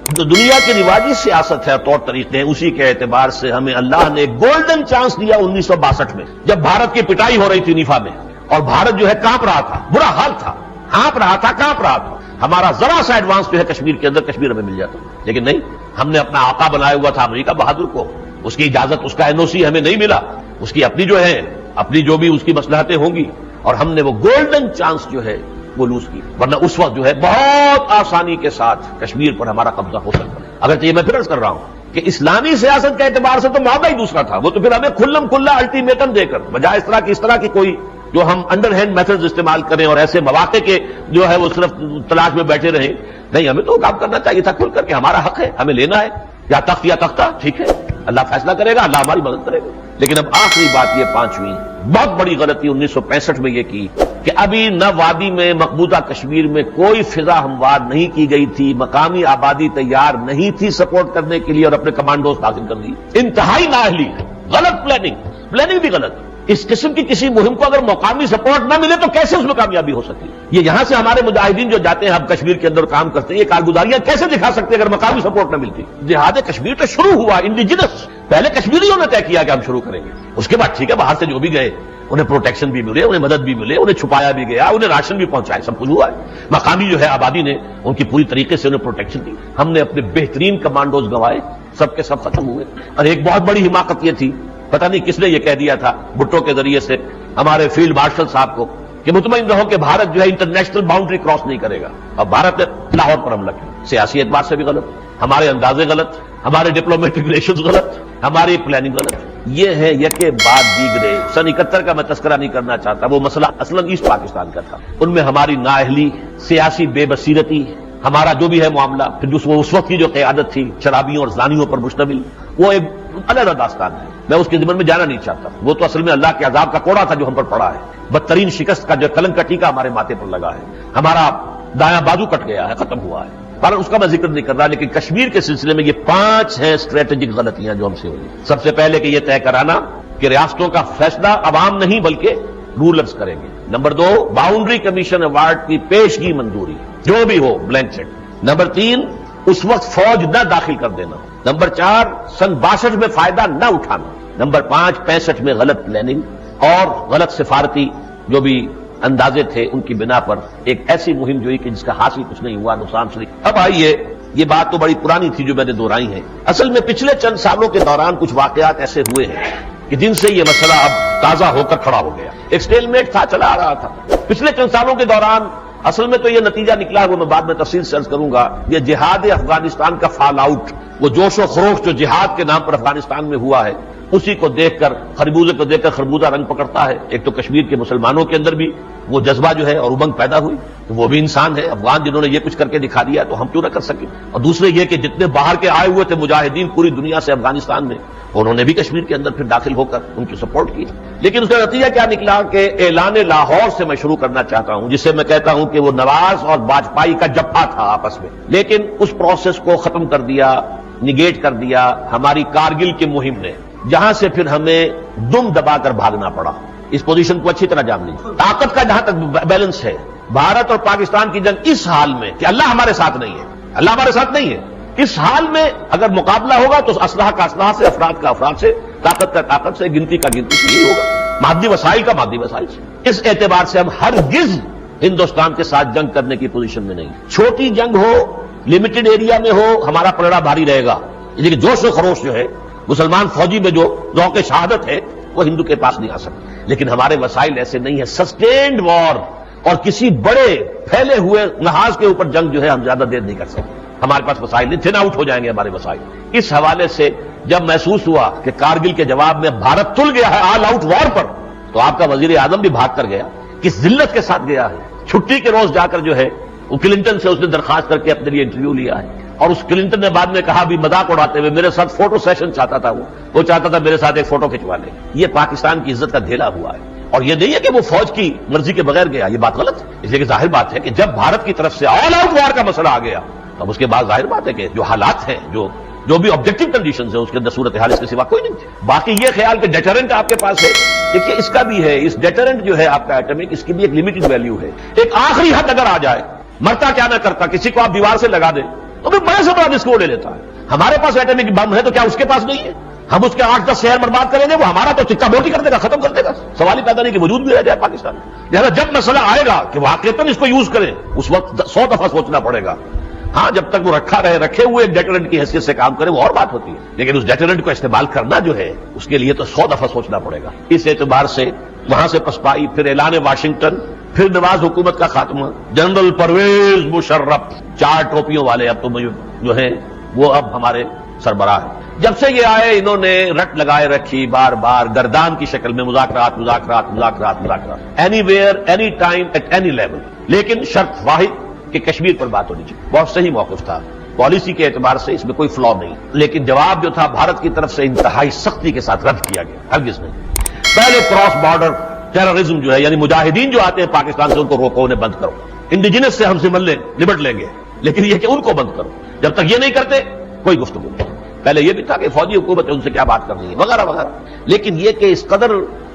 جو دنیا کی رواجی سیاست ہے اور طور طریقے ہیں اسی کے اعتبار سے ہمیں اللہ نے گولڈن چانس دیا 1962 میں جب بھارت کی پٹائی ہو رہی تھی نیفا میں اور بھارت جو ہے کانپ رہا تھا, برا حال تھا, ہانپ رہا تھا, کانپ رہا تھا. ہمارا ذرا سا ایڈوانس جو ہے کشمیر کے اندر, کشمیر ہمیں مل جاتا. لیکن نہیں, ہم نے اپنا آقا بنایا ہوا تھا امریکہ بہادر کو, اس کی اجازت, اس کا NOC ہمیں نہیں ملا, اس کی اپنی جو ہے اپنی جو بھی اس کی مصلحتیں ہوں گی, اور ہم نے وہ گولڈن چانس جو ہے وہ لوز کی. ورنہ اس وقت جو ہے بہت آسانی کے ساتھ کشمیر پر ہمارا قبضہ ہو سکتا ہے. اگر یہ میں پھر عرض کر رہا ہوں کہ اسلامی سیاست کے اعتبار سے تو معاملہ ہی دوسرا تھا, وہ تو پھر ہمیں کھلم کھلا الٹیمیٹم دے کر بجائے اس طرح کی کوئی جو ہم انڈر ہینڈ میتھڈز استعمال کریں اور ایسے مواقع کے جو ہے وہ صرف تلاش میں بیٹھے رہیں. نہیں, ہمیں تو کام کرنا چاہیے تھا کھل کر کے, ہمارا حق ہے, ہمیں لینا ہے, یا تخت یا تختہ, ٹھیک ہے, اللہ فیصلہ کرے گا, اللہ ہماری مدد کرے گا. لیکن اب آخری بات یہ 5ویں بہت بڑی غلطی 1965 میں یہ کی کہ ابھی نہ وادی میں مقبوضہ کشمیر میں کوئی فضا ہموار نہیں کی گئی تھی, مقامی آبادی تیار نہیں تھی سپورٹ کرنے کے لیے اور اپنے کمانڈوز داخل کر دی. انتہائی نااہلی, غلط پلاننگ بھی غلط. اس قسم کی کسی مہم کو اگر مقامی سپورٹ نہ ملے تو کیسے اس میں کامیابی ہو سکتی ہے؟ یہ یہاں سے ہمارے مجاہدین جو جاتے ہیں اب کشمیر کے اندر کام کرتے ہیں, یہ کارگزاریاں کیسے دکھا سکتے ہیں اگر مقامی سپورٹ نہ ملتی؟ جہاد کشمیر تو شروع ہوا انڈیجنس, پہلے کشمیریوں نے طے کیا کہ ہم شروع کریں گے, اس کے بعد ٹھیک ہے باہر سے جو بھی گئے انہیں پروٹیکشن بھی ملے, انہیں مدد بھی ملے, انہیں چھپایا بھی گیا, انہیں راشن بھی پہنچایا, سب کچھ ہوا ہے. مقامی جو ہے آبادی نے ان کی پوری طریقے سے انہیں پروٹیکشن دی. ہم نے اپنے بہترین کمانڈوز گنوائے, سب کے سب ختم ہوئے. اور ایک بہت بڑی حماقت یہ تھی, پتہ نہیں کس نے یہ کہہ دیا تھا بھٹو کے ذریعے سے ہمارے فیلڈ مارشل صاحب کو کہ مطمئن رہو کہ بھارت جو ہے انٹرنیشنل باؤنڈری کراس نہیں کرے گا. اور بھارت نے لاہور پر حملہ کیا. سیاسی اعتبار سے بھی غلط, ہمارے اندازے غلط, ہمارے ڈپلومیٹک ریلیشنز غلط, ہماری پلاننگ غلط. یہ ہے یکے بعد دیگرے. سن 71 کا میں تذکرہ نہیں کرنا چاہتا, وہ مسئلہ اصلاً ایسٹ پاکستان کا تھا. ان میں ہماری نااہلی, سیاسی بے بصیرتی, ہمارا جو بھی ہے معاملہ, پھر اس وقت کی جو قیادت تھی شرابیوں اور زانیوں پر مشتمل, وہ ایک علیحدہ داستان ہے. میں اس کے ضمن میں جانا نہیں چاہتا. وہ تو اصل میں اللہ کے عذاب کا کوڑا تھا جو ہم پر پڑا ہے, بدترین شکست کا جو کلنک کا ٹیکا ہمارے ماتھے پر لگا ہے. ہمارا دایاں بازو کٹ گیا ہے, ختم ہوا ہے. پر اس کا میں ذکر نہیں کر رہا, لیکن کشمیر کے سلسلے میں یہ 5 ہیں اسٹریٹجک غلطیاں جو ہم سے ہوئی. سب سے پہلے کہ یہ طے کرانا کہ ریاستوں کا فیصلہ عوام نہیں بلکہ رولرز کریں گے. نمبر 2 باؤنڈری کمیشن ایوارڈ کی پیشگی منظوری جو بھی ہو بلینک چیک. نمبر 3 اس وقت فوج نہ داخل کر دینا. نمبر 4 سن 62 میں فائدہ نہ اٹھانا. نمبر 5 65 میں غلط پلاننگ اور غلط سفارتی جو بھی اندازے تھے ان کی بنا پر ایک ایسی مہم جو کہ جس کا حاصل کچھ نہیں ہوا, نقصان صرف. اب آئیے, یہ بات تو بڑی پرانی تھی جو میں نے دہرائی ہے. اصل میں پچھلے چند سالوں کے دوران کچھ واقعات ایسے ہوئے ہیں کہ جن سے یہ مسئلہ اب تازہ ہو کر کھڑا ہو گیا. ایک سٹیل میٹ تھا, چلا آ رہا تھا. پچھلے چند سالوں کے دوران اصل میں تو یہ نتیجہ نکلا ہے, وہ میں بعد میں تفصیل سے عرض کروں گا. یہ جہاد افغانستان کا فال آؤٹ, وہ جوش و خروش جو جہاد کے نام پر افغانستان میں ہوا ہے, اسی کو دیکھ کر, خربوزے کو دیکھ کر خربوزہ رنگ پکڑتا ہے. ایک تو کشمیر کے مسلمانوں کے اندر بھی وہ جذبہ جو ہے اور امنگ پیدا ہوئی, تو وہ بھی انسان ہے افغان جنہوں نے یہ کچھ کر کے دکھا دیا تو ہم کیوں نہ کر سکیں. اور دوسرے یہ کہ جتنے باہر کے آئے ہوئے تھے مجاہدین پوری دنیا سے افغانستان میں, انہوں نے بھی کشمیر کے اندر پھر داخل ہو کر ان کی سپورٹ کی. لیکن اس کا نتیجہ کیا نکلا کہ اعلان لاہور سے میں شروع کرنا چاہتا ہوں, جسے میں کہتا ہوں کہ وہ نواز اور واجپائی کا جبہہ تھا آپس میں, لیکن اس پروسیس کو ختم کر دیا, نگیٹ کر دیا ہماری کارگل کی مہم نے, جہاں سے پھر ہمیں دم دبا کر بھاگنا پڑا. اس پوزیشن کو اچھی طرح جان لیجیے. طاقت کا جہاں تک بیلنس ہے, بھارت اور پاکستان کی جنگ اس حال میں کہ اللہ ہمارے ساتھ نہیں ہے, اللہ ہمارے ساتھ نہیں ہے, اس حال میں اگر مقابلہ ہوگا تو اسلحہ کا اسلحہ سے, افراد کا افراد سے, طاقت کا طاقت سے, گنتی کا گنتی سے یہی ہوگا, مادی وسائل کا مادی وسائل سے. اس اعتبار سے ہم ہرگز ہندوستان کے ساتھ جنگ کرنے کی پوزیشن میں نہیں. چھوٹی جنگ ہو, لمیٹڈ ایریا میں ہو, ہمارا پلڑا بھاری رہے گا. لیکن جوش و خروش جو ہے مسلمان فوجی میں جو ذوق شہادت ہے وہ ہندو کے پاس نہیں آ سکتی. لیکن ہمارے وسائل ایسے نہیں ہیں. سسٹینڈ وار اور کسی بڑے پھیلے ہوئے محاذ کے اوپر جنگ جو ہے ہم زیادہ دیر نہیں کر سکتے. ہمارے پاس وسائل نہیں, تھن آؤٹ ہو جائیں گے ہمارے وسائل. اس حوالے سے جب محسوس ہوا کہ کارگل کے جواب میں بھارت تل گیا ہے آل آؤٹ وار پر, تو آپ کا وزیر اعظم بھی بھاگ کر گیا. کس ذلت کے ساتھ گیا ہے, چھٹی کے روز جا کر جو ہے وہ کلنٹن سے اس نے درخواست کر کے اپنے لیے انٹرویو لیا ہے. اور اس کلنٹن نے بعد میں کہا بھی مذاق اڑاتے ہوئے میرے ساتھ فوٹو سیشن چاہتا تھا, وہ چاہتا تھا میرے ساتھ ایک فوٹو کھنچوا لے. یہ پاکستان کی عزت کا دھیلا ہوا ہے. اور یہ نہیں ہے کہ وہ فوج کی مرضی کے بغیر گیا, یہ بات غلط ہے. اس لیے کہ ظاہر بات ہے کہ جب بھارت کی طرف سے آل آؤٹ وار کا مسئلہ آ گیا, اب اس کے بعد ظاہر بات ہے کہ جو حالات ہیں, جو جو بھی آبجیکٹو کنڈیشنز ہیں اس کے اندر صورتحال اس کے سوا کوئی نہیں تھی. باقی یہ خیال کہ ڈیٹرنٹ آپ کے پاس ہے، دیکھیے اس کا بھی ہے، اس ڈیٹرنٹ جو ہے آپ کا ایٹمک، اس کی بھی ایک لمیٹڈ ویلیو ہے. ایک آخری حد اگر آ جائے، مرتا کیا نہ کرتا، کسی کو آپ دیوار سے لگا دیں تو پھر بڑے سے بڑا رسک وہ لے لیتا ہے. ہمارے پاس ایٹمک بم ہے تو کیا اس کے پاس نہیں ہے؟ ہم اس کے 8-10 شہر برباد کریں گے، وہ ہمارا تو چکا بوٹی کر دے گا، ختم کر دے گا. سوال ہی پیدا نہیں کہ وجود بھی رہ جائے پاکستان میں. لہٰذا جب مسئلہ آئے گا کہ واقعتاً اس کو یوز کریں، اس وقت 100 دفعہ سوچنا پڑے گا. ہاں جب تک وہ رکھا رہے، رکھے ہوئے ایک ڈیٹرنٹ کی حیثیت سے کام کرے وہ اور بات ہوتی ہے، لیکن اس ڈیٹرنٹ کو استعمال کرنا جو ہے اس کے لیے تو 100 دفعہ سوچنا پڑے گا. اس اعتبار سے وہاں سے پسپائی، پھر اعلان واشنگٹن، پھر نواز حکومت کا خاتمہ، جنرل پرویز مشرف 4 ٹوپیوں والے اب تو جو ہیں وہ اب ہمارے سربراہ ہیں. جب سے یہ آئے انہوں نے رٹ لگائے رکھی بار بار گردان کی شکل میں مذاکرات مذاکرات مذاکرات مذاکرات، anywhere any time at any level. لیکن شرط واحد کہ کشمیر پر بات ہونی چاہیے. بہت صحیح موقف تھا پالیسی کے اعتبار سے، اس میں کوئی فلا نہیں، لیکن جواب جو تھا بھارت کی طرف سے انتہائی سختی کے ساتھ رد کیا گیا. ہرگز نہیں. پہلے کراس بارڈر ٹیررزم جو ہے، یعنی مجاہدین جو آتے ہیں پاکستان سے ان کو روکو، انہیں بند کرو. انڈیجنس سے ہم سے مل لیں، نبٹ لیں گے، لیکن یہ کہ ان کو بند کرو. جب تک یہ نہیں کرتے کوئی گفتگو نہیں. پہلے یہ بھی تھا کہ فوجی حکومت ہے ان سے کیا بات کرنی ہے وغیرہ وغیرہ. لیکن یہ کہ اس قدر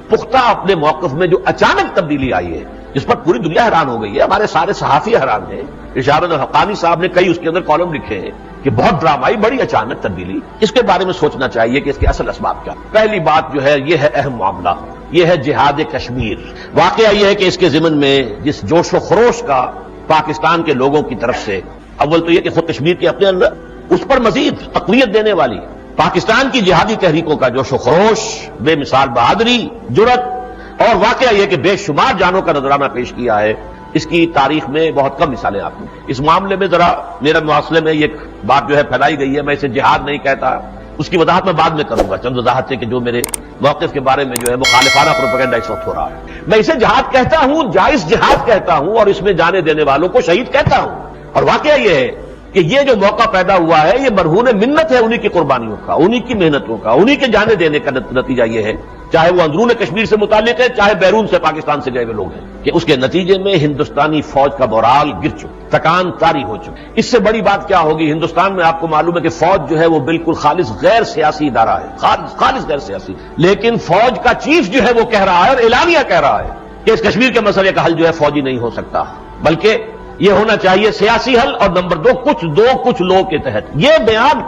پختہ اپنے موقف میں جو اچانک تبدیلی آئی ہے جس پر پوری دنیا حیران ہو گئی ہے، ہمارے سارے صحافی حیران ہیں. ارشاد الحقانی صاحب نے کئی اس کے اندر کالم لکھے ہیں کہ بہت ڈرامائی، بڑی اچانک تبدیلی. اس کے بارے میں سوچنا چاہیے کہ اس کے اصل اسباب کیا. پہلی بات جو ہے یہ ہے اہم معاملہ، یہ ہے جہاد کشمیر. واقعہ یہ ہے کہ اس کے ضمن میں جس جوش و خروش کا پاکستان کے لوگوں کی طرف سے، اول تو یہ کہ خود کشمیر کے اپنے اندر، اس پر مزید تقویت دینے والی پاکستان کی جہادی تحریکوں کا جوش و خروش، بے مثال بہادری، جرت، اور واقعہ یہ کہ بے شمار جانوں کا نذرانہ پیش کیا ہے. اس کی تاریخ میں بہت کم مثالیں آپ نے. اس معاملے میں ذرا میرے مواصلے میں یہ بات جو ہے پھیلائی گئی ہے، میں اسے جہاد نہیں کہتا، اس کی وضاحت میں بعد میں کروں گا. چند وضاحت سے کہ جو میرے موقف کے بارے میں جو ہے مخالفانہ پروپیگنڈا اس وقت ہو رہا ہے. میں اسے جہاد کہتا ہوں، جائز جہاد کہتا ہوں، اور اس میں جانے دینے والوں کو شہید کہتا ہوں. اور واقعہ یہ ہے کہ یہ جو موقع پیدا ہوا ہے یہ مرہون منت ہے انہی کی قربانیوں کا، انہی کی محنتوں کا، انہی کے جانے دینے کا نتیجہ یہ ہے، چاہے وہ اندرون کشمیر سے متعلق ہے، چاہے بیرون سے پاکستان سے گئے ہوئے لوگ ہیں، کہ اس کے نتیجے میں ہندوستانی فوج کا مورال گر چکا، تکان طاری ہو چکی. اس سے بڑی بات کیا ہوگی؟ ہندوستان میں آپ کو معلوم ہے کہ فوج جو ہے وہ بالکل خالص غیر سیاسی ادارہ ہے، خالص غیر سیاسی. لیکن فوج کا چیف جو ہے وہ کہہ رہا ہے اور اعلانیہ کہہ رہا ہے کہ اس کشمیر کے مسئلے کا حل جو ہے فوجی نہیں ہو سکتا، بلکہ یہ ہونا چاہیے سیاسی حل. اور نمبر 2 کچھ لوگ کے تحت. یہ بیان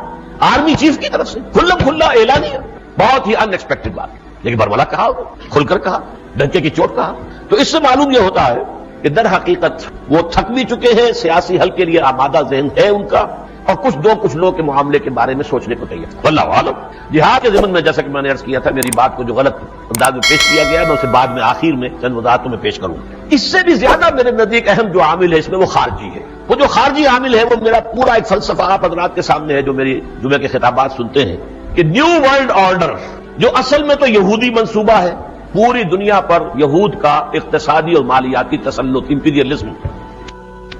آرمی چیف کی طرف سے کھلا اعلانیہ، بہت ہی ان ایکسپیکٹڈ بات، لیکن برملا کہا، کھل کر کہا، ڈنکے کی چوٹ کہا. تو اس سے معلوم یہ ہوتا ہے کہ در حقیقت وہ تھک بھی چکے ہیں، سیاسی حل کے لیے آمادہ ذہن ہے ان کا، اور کچھ لوگ کے معاملے کے بارے میں سوچنے کو تیار. واللہ عالم. جہاد کے ضمن میں جیسا کہ میں نے عرض کیا تھا، میری بات کو جو غلط انداز میں پیش کیا گیا ہے میں اسے بعد میں آخر میں چند وضاحتوں میں پیش کروں. اس سے بھی زیادہ میرے نزدیک اہم جو عامل ہے اس میں وہ خارجی ہے. وہ جو خارجی عامل ہے وہ میرا پورا ایک فلسفہ آپ حضرات کے سامنے ہے جو میری جمعے کے خطابات سنتے ہیں کہ نیو ورلڈ آرڈر جو اصل میں تو یہودی منصوبہ ہے، پوری دنیا پر یہود کا اقتصادی اور مالیاتی تسلط، امپیریلزم.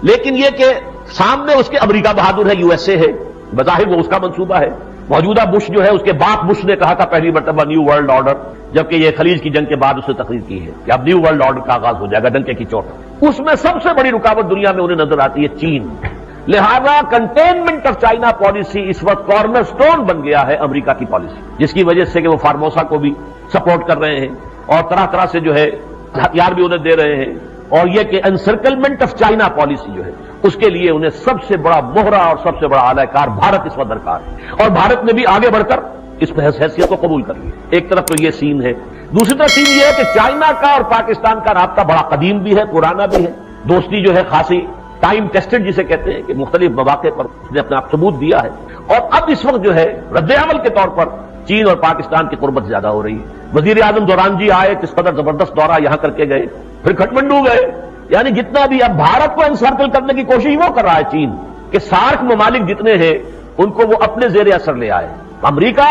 لیکن یہ کہ سامنے اس کے امریکہ بہادر ہے، USA ہے، بظاہر وہ اس کا منصوبہ ہے. موجودہ بش جو ہے اس کے باپ بش نے کہا تھا پہلی مرتبہ نیو ورلڈ آرڈر، جبکہ یہ خلیج کی جنگ کے بعد اس نے تقریر کی ہے کہ اب نیو ورلڈ آرڈر کا آغاز ہو جائے گا ڈنکے کی چوٹ. اس میں سب سے بڑی رکاوٹ دنیا میں انہیں نظر آتی ہے چین. لہذا کنٹینمنٹ آف چائنا پالیسی اس وقت کارنر سٹون بن گیا ہے امریکہ کی پالیسی، جس کی وجہ سے کہ وہ فارموسا کو بھی سپورٹ کر رہے ہیں اور طرح طرح سے جو ہے ہتھیار بھی انہیں دے رہے ہیں. اور یہ کہ انسرکلمنٹ آف چائنا پالیسی جو ہے اس کے لیے انہیں سب سے بڑا مہرہ اور سب سے بڑا اعلی کار بھارت اس وقت درکار ہے. اور بھارت نے بھی آگے بڑھ کر اس حیثیت کو قبول کر لی. ایک طرف تو یہ سین ہے، دوسری طرف سین یہ ہے کہ چائنا کا اور پاکستان کا رابطہ بڑا قدیم بھی ہے، پرانا بھی ہے. دوستی جو ہے خاصی ٹائم ٹیسٹڈ جسے کہتے ہیں کہ مختلف مواقع پر اس نے اپنا ثبوت دیا ہے. اور اب اس وقت جو ہے رد عمل کے طور پر چین اور پاکستان کی قربت زیادہ ہو رہی ہے. وزیر اعظم دوران جی آئے، کس قدر زبردست دورہ یہاں کر کے گئے، پھر کھٹمنڈو گئے. یعنی جتنا بھی اب بھارت کو انسرکل کرنے کی کوشش وہ کر رہا ہے چین، کہ سارک ممالک جتنے ہیں ان کو وہ اپنے زیر اثر لے آئے. امریکہ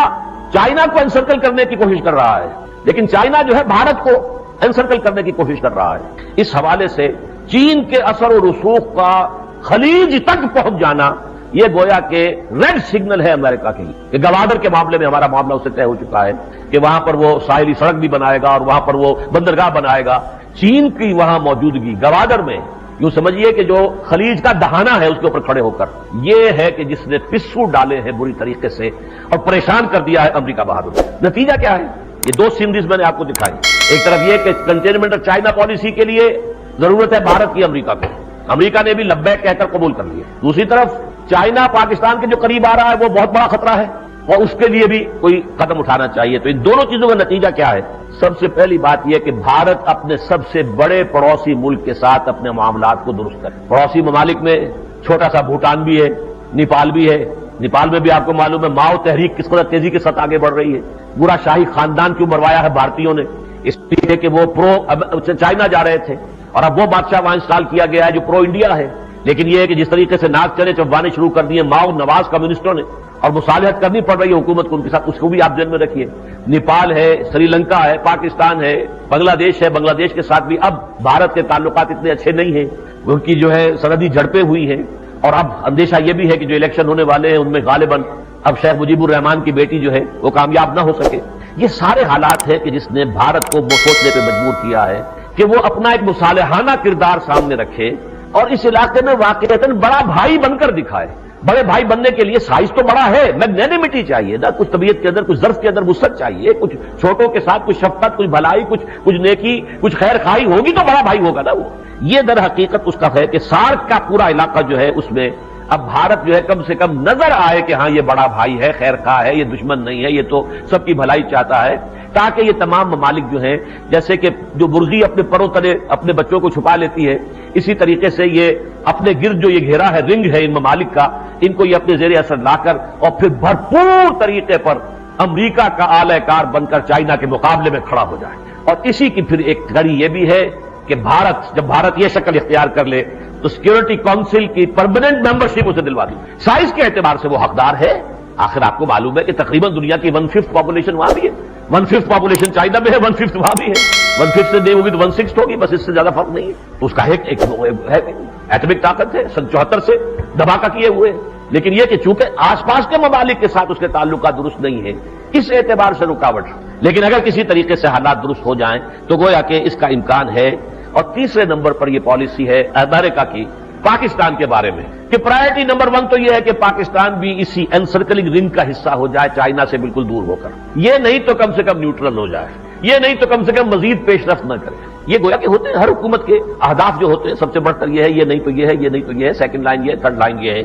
چائنا کو انسرکل کرنے کی کوشش کر رہا ہے، لیکن چائنا جو ہے بھارت کو انسرکل کرنے کی کوشش کر رہا ہے. اس حوالے سے چین کے اثر و رسوخ کا خلیج تک پہنچ جانا یہ گویا کہ ریڈ سگنل ہے امریکہ کے لیے کہ گوادر کے معاملے میں ہمارا معاملہ اس سے طے ہو چکا ہے کہ وہاں پر وہ ساحلی سڑک بھی بنائے گا اور وہاں پر وہ بندرگاہ بنائے گا. چین کی وہاں موجودگی گوادر میں یوں سمجھیے کہ جو خلیج کا دہانہ ہے اس کے اوپر کھڑے ہو کر یہ ہے کہ جس نے پسو ڈالے ہیں بری طریقے سے اور پریشان کر دیا ہے امریکہ بہادر. نتیجہ کیا ہے؟ یہ دو سینریز میں نے آپ کو دکھائی. ایک طرف یہ کہ کنٹینمنٹ آف چائنا پالیسی کے لیے ضرورت ہے بھارت کی امریکہ کو، امریکہ نے بھی لبیک کہہ کر قبول کر لیا. دوسری طرف چائنا پاکستان کے جو قریب آ رہا ہے وہ بہت بڑا خطرہ ہے اور اس کے لیے بھی کوئی قدم اٹھانا چاہیے. تو ان دونوں چیزوں کا نتیجہ کیا ہے؟ سب سے پہلی بات یہ کہ بھارت اپنے سب سے بڑے پڑوسی ملک کے ساتھ اپنے معاملات کو درست کرے. پڑوسی ممالک میں چھوٹا سا بھوٹان بھی ہے، نیپال بھی ہے. نیپال میں بھی آپ کو معلوم ہے ماؤ تحریک کس قدر تیزی کے ساتھ آگے بڑھ رہی ہے. پورا شاہی خاندان کیوں مروایا ہے بھارتیوں نے؟ اس لیے کہ وہ پرو چائنا جا رہے تھے اور اب وہ بادشاہ وہاں انسٹال کیا گیا ہے جو پرو انڈیا ہے. لیکن یہ ہے کہ جس طریقے سے ناک چڑے چبانے شروع کر دیے ماؤ نواز کمیونسٹوں نے اور مصالحت کرنی پڑ رہی ہے حکومت کو ان کے ساتھ، اس کو بھی آپ ذہن میں رکھیے. نیپال ہے، سری لنکا ہے، پاکستان ہے، بنگلہ دیش ہے. بنگلہ دیش کے ساتھ بھی اب بھارت کے تعلقات اتنے اچھے نہیں ہیں، ان کی جو ہے سرحدی جھڑپیں ہوئی ہیں اور اب اندیشہ یہ بھی ہے کہ جو الیکشن ہونے والے ہیں ان میں غالباً اب شیخ مجیب الرحمان کی بیٹی جو ہے وہ کامیاب نہ ہو سکے. یہ سارے حالات ہیں کہ جس نے بھارت کو سوچنے پہ مجبور کیا ہے کہ وہ اپنا ایک مصالحانہ کردار سامنے رکھے اور اس علاقے میں واقعتاً بڑا بھائی بن کر دکھائے. بڑے بھائی بننے کے لیے سائز تو بڑا ہے، میگنینیمٹی چاہیے نا، کچھ طبیعت کے اندر، کچھ ظرف کے اندر وسعت چاہیے، کچھ چھوٹوں کے ساتھ کچھ شفقت، کچھ بھلائی، کچھ نیکی، کچھ خیر خواہی ہوگی تو بڑا بھائی ہوگا نا وہ. یہ در حقیقت اس کا ہے کہ سارک کا پورا علاقہ جو ہے اس میں اب بھارت جو ہے کم سے کم نظر آئے کہ ہاں یہ بڑا بھائی ہے، خیر خواہ ہے، یہ دشمن نہیں ہے، یہ تو سب کی بھلائی چاہتا ہے. تاکہ یہ تمام ممالک جو ہیں جیسے کہ جو مرغی اپنے پروں تلے اپنے بچوں کو چھپا لیتی ہے، اسی طریقے سے یہ اپنے گرد جو یہ گھیرا ہے رنگ ہے ان ممالک کا، ان کو یہ اپنے زیر اثر لا کر اور پھر بھرپور طریقے پر امریکہ کا اعلی کار بن کر چائنا کے مقابلے میں کھڑا ہو جائے. اور اسی کی پھر ایک کڑی یہ بھی ہے کہ جب بھارت یہ شکل اختیار کر لے تو سیکورٹی کونسل کی پرماننٹ ممبرشپ اسے دلوا دی. سائز کے اعتبار سے وہ حقدار ہے. آخر آپ کو معلوم ہے کہ تقریباً دنیا کی 1/5 پاپولیشن وہاں بھی ہے، 1/5 پاپولیشن چائنا میں ہے، 1/5 وہاں بھی ہے. 1/5 سے نہیں ہوگی تو 1/6 ہوگی، بس اس سے زیادہ فرق نہیں ہے. اس کا ایک ایٹمک طاقت ہے، 74 سے دھماکہ کیے ہوئے. لیکن یہ کہ چونکہ آس پاس کے ممالک کے ساتھ اس کے تعلقات درست نہیں ہیں اس اعتبار سے رکاوٹ. لیکن اگر کسی طریقے سے حالات درست ہو جائیں تو گویا کہ اس کا امکان ہے. اور تیسرے نمبر پر یہ پالیسی ہے امریکہ کی پاکستان کے بارے میں کہ پرائرٹی نمبر 1 تو یہ ہے کہ پاکستان بھی اسی انسرکلنگ رنگ کا حصہ ہو جائے چائنا سے بالکل دور ہو کر. یہ نہیں تو کم سے کم نیوٹرل ہو جائے، یہ نہیں تو کم سے کم مزید پیش رفت نہ کرے. یہ گویا کہ ہوتے ہیں ہر حکومت کے اہداف جو ہوتے ہیں، سب سے بڑھ کر یہ ہے، یہ نہیں تو یہ ہے، یہ نہیں تو یہ ہے، سیکنڈ لائن یہ ہے، تھرڈ لائن یہ ہے.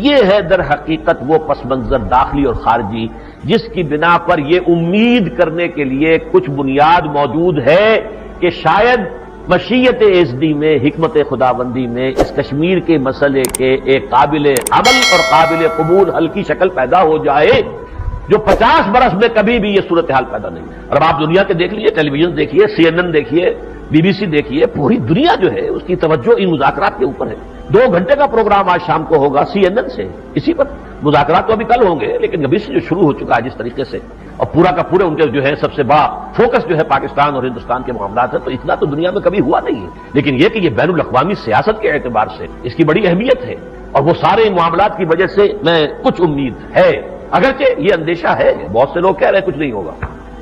یہ ہے در حقیقت وہ پس منظر داخلی اور خارجی جس کی بنا پر یہ امید کرنے کے لیے کچھ بنیاد موجود ہے کہ شاید مشیت ایزدی میں، حکمت خداوندی میں اس کشمیر کے مسئلے کے ایک قابل عمل اور قابل قبول حل کی شکل پیدا ہو جائے جو 50 برس میں کبھی بھی یہ صورتحال پیدا نہیں. اور اب آپ دنیا کے دیکھ لیجیے، ٹیلی ویژن دیکھیے، CNN دیکھیے، BBC دیکھیے، پوری دنیا جو ہے اس کی توجہ ان مذاکرات کے اوپر ہے. 2 گھنٹے کا پروگرام آج شام کو ہوگا CNN سے اسی پر. مذاکرات تو ابھی کل ہوں گے لیکن ابھی سے جو شروع ہو چکا ہے جس طریقے سے، اور پورا کا پورے ان کے جو ہے سب سے بڑا فوکس جو ہے پاکستان اور ہندوستان کے معاملات ہے، تو اتنا تو دنیا میں کبھی ہوا نہیں ہے. لیکن یہ کہ یہ بین الاقوامی سیاست کے اعتبار سے اس کی بڑی اہمیت ہے اور وہ سارے معاملات کی وجہ سے میں کچھ امید ہے. اگرچہ یہ اندیشہ ہے، بہت سے لوگ کہہ رہے ہیں کچھ نہیں ہوگا.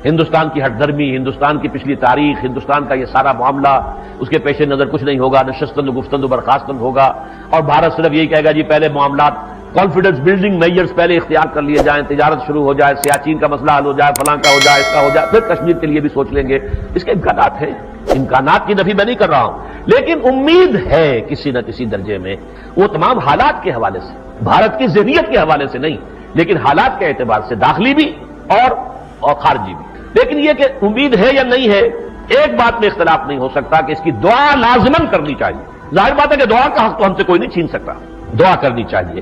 ہندوستان کی ہٹ دھرمی، ہندوستان کی پچھلی تاریخ، ہندوستان کا یہ سارا معاملہ، اس کے پیش نظر کچھ نہیں ہوگا، نشستن و گفتن و برخاستن ہوگا اور بھارت صرف یہی کہے گا جی پہلے معاملات کانفیڈنس بلڈنگ میجرز پہلے اختیار کر لیے جائیں، تجارت شروع ہو جائے، سیاچین کا مسئلہ حل ہو جائے، فلاں کا ہو جائے، اس کا ہو جائے، پھر کشمیر کے لیے بھی سوچ لیں گے. اس کے امکانات ہیں، امکانات کی نفی میں نہیں کر رہا ہوں، لیکن امید ہے کسی نہ کسی درجے میں. وہ تمام حالات کے حوالے سے، بھارت کی ذہنیت کے حوالے سے نہیں لیکن حالات کے اعتبار سے، داخلی بھی اور خارجی بھی. لیکن یہ کہ امید ہے یا نہیں ہے، ایک بات میں اختلاف نہیں ہو سکتا کہ اس کی دعا لازماً کرنی چاہیے. ظاہر بات ہے کہ دعا کا حق تو ہم سے کوئی نہیں چھین سکتا. دعا کرنی چاہیے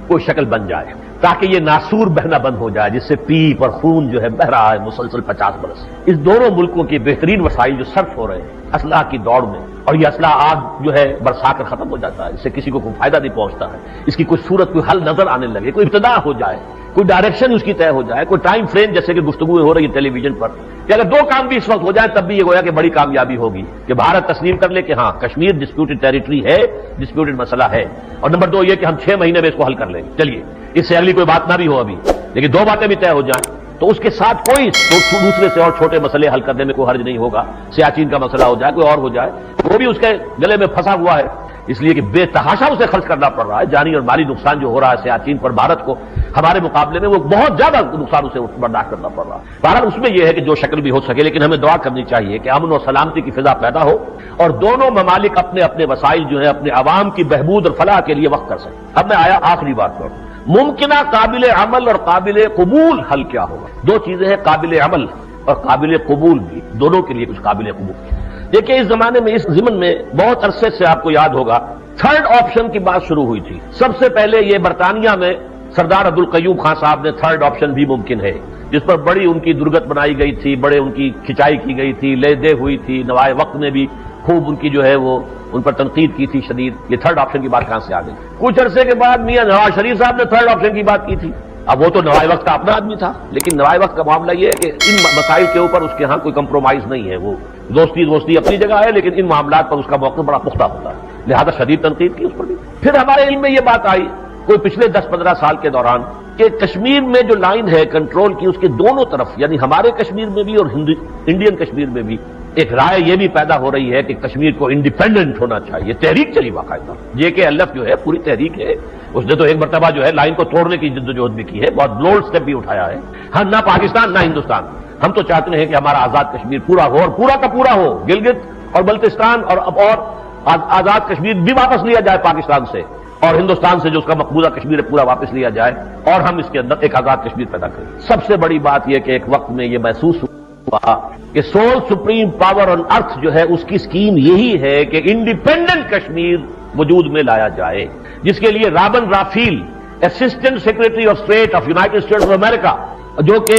کوئی شکل بن جائے تاکہ یہ ناسور بہنا بند ہو جائے جس سے پیپ اور خون جو ہے بہ رہا ہے مسلسل 50 برس. اس دونوں ملکوں کے بہترین وسائل جو صرف ہو رہے ہیں اسلحہ کی دوڑ میں، اور یہ اسلحہ آگ جو ہے برسا کر ختم ہو جاتا ہے، اس سے کسی کو کوئی فائدہ نہیں پہنچتا ہے. اس کی کوئی صورت، کوئی حل نظر آنے لگے، کوئی ابتدا ہو جائے، کوئی ڈائریکشن اس کی طے ہو جائے، کوئی ٹائم فریم جیسے کہ گفتگو ہو رہی ہے ٹیلی ویژن پر کہ اگر 2 کام بھی اس وقت ہو جائیں تب بھی یہ گویا کہ بڑی کامیابی ہوگی کہ بھارت تسلیم کر لے کہ ہاں کشمیر ڈسپیوٹڈ ٹیریٹری ہے، ڈسپیوٹڈ مسئلہ ہے، اور نمبر 2 یہ کہ ہم 6 مہینے میں اس کو حل کر لیں گے. چلیے اس سے اگلی کوئی بات نہ بھی ہو ابھی، لیکن 2 باتیں بھی طے ہو جائیں. تو اس کے ساتھ کوئی دوسرے سے اور چھوٹے مسئلے حل کرنے میں کوئی حرج نہیں ہوگا. سیاچین کا مسئلہ ہو جائے، کوئی اور ہو جائے، وہ بھی اس کے گلے میں پھنسا ہوا ہے، اس لیے کہ بے تحاشا اسے خرچ کرنا پڑ رہا ہے. جانی اور مالی نقصان جو ہو رہا ہے سیاچین پر بھارت کو، ہمارے مقابلے میں وہ بہت زیادہ نقصان اسے برداشت کرنا پڑ رہا ہے. بہرحال اس میں یہ ہے کہ جو شکل بھی ہو سکے، لیکن ہمیں دعا کرنی چاہیے کہ امن و سلامتی کی فضا پیدا ہو اور دونوں ممالک اپنے اپنے وسائل جو ہے اپنے عوام کی بہبود اور فلاح کے لیے وقف کر سکیں. اب میں آیا آخری بات پر، ممکنہ قابل عمل اور قابل قبول حل کیا ہوگا. دو چیزیں ہیں، قابل عمل اور قابل قبول بھی، دونوں کے لیے کچھ قابل قبول. دیکھیں اس زمانے میں، اس ضمن میں بہت عرصے سے آپ کو یاد ہوگا تھرڈ آپشن کی بات شروع ہوئی تھی. سب سے پہلے یہ برطانیہ میں سردار عبدالقیوم خان صاحب نے تھرڈ آپشن بھی ممکن ہے، جس پر بڑی ان کی درگت بنائی گئی تھی، بڑے ان کی کھچائی کی گئی تھی، لے دے ہوئی تھی. نوائے وقت نے بھی خوب ان کی جو ہے وہ ان پر تنقید کی تھی شدید. یہ تھرڈ آپشن کی بات کہاں سے آ گئی؟ کچھ عرصے کے بعد میاں نواز شریف صاحب نے تھرڈ آپشن کی بات کی تھی. اب وہ تو نوائے وقت کا اپنا آدمی تھا، لیکن نوائے وقت کا معاملہ یہ ہے کہ ان مسائل کے اوپر اس کے ہاں کوئی کمپرومائز نہیں ہے. وہ دوستی اپنی جگہ ہے، لیکن ان معاملات پر اس کا موقف بڑا پختہ ہوتا ہے، لہذا شدید تنقید کی اس پر بھی. پھر ہمارے علم میں یہ بات آئی کوئی پچھلے 10-15 سال کے دوران کہ کشمیر میں جو لائن ہے کنٹرول کی، اس کے دونوں طرف، یعنی ہمارے کشمیر میں بھی اور انڈین کشمیر میں بھی ایک رائے یہ بھی پیدا ہو رہی ہے کہ کشمیر کو انڈیپینڈنٹ ہونا چاہیے. تحریک چلی باقاعدہ، JKLF جو ہے پوری تحریک ہے، اس نے تو ایک مرتبہ جو ہے لائن کو توڑنے کی جدوجہد بھی کی ہے، بہت بولڈ اسٹیپ بھی اٹھایا ہے. ہاں، نہ پاکستان نہ ہندوستان، ہم تو چاہتے ہیں کہ ہمارا آزاد کشمیر پورا ہو اور پورا کا پورا ہو. گلگت اور بلتستان اور آزاد کشمیر بھی واپس لیا جائے پاکستان سے، اور ہندوستان سے جو اس کا مقبوضہ کشمیر ہے پورا واپس لیا جائے، اور ہم اس کے اندر ایک آزاد کشمیر پیدا کریں. سب سے بڑی بات یہ کہ ایک وقت میں یہ محسوس ہوا کہ سول سپریم پاور آن ارتھ جو ہے اس کی اسکیم یہی ہے کہ انڈیپینڈنٹ کشمیر وجود میں لایا جائے، جس کے لیے Robin Raphel, assistant secretary of state of United States of America, جو کہ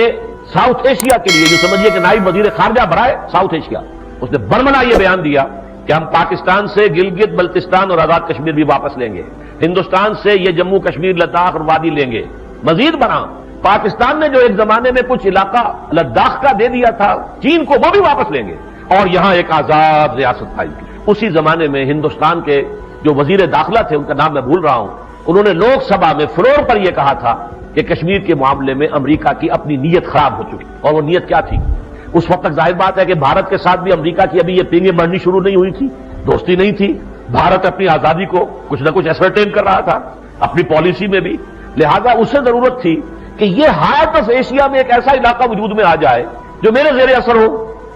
ساؤتھ ایشیا کے لیے، جو سمجھیے کہ نائب وزیر خارجہ برائے ساؤتھ ایشیا، اس نے برملا یہ بیان دیا کہ ہم پاکستان سے گلگت بلتستان اور آزاد کشمیر بھی واپس لیں گے، ہندوستان سے یہ جموں کشمیر لداخ اور وادی لیں گے. مزید برآں پاکستان نے جو ایک زمانے میں کچھ علاقہ لداخ کا دے دیا تھا چین کو، وہ بھی واپس لیں گے اور یہاں ایک آزاد ریاست قائم کی. اسی زمانے میں ہندوستان کے جو وزیر داخلہ تھے، ان کا نام میں بھول رہا ہوں، انہوں نے لوک سبھا میں فلور پر یہ کہا تھا کہ کشمیر کے معاملے میں امریکہ کی اپنی نیت خراب ہو چکی. اور وہ نیت کیا تھی؟ اس وقت تک ظاہر بات ہے کہ بھارت کے ساتھ بھی امریکہ کی ابھی یہ پینگیں بڑھنی شروع نہیں ہوئی تھی، دوستی نہیں تھی. بھارت اپنی آزادی کو کچھ نہ کچھ ایسرٹین کر رہا تھا اپنی پالیسی میں بھی، لہذا اسے ضرورت تھی کہ یہ ہارٹ آف ایشیا میں ایک ایسا علاقہ وجود میں آ جائے جو میرے زیر اثر ہو.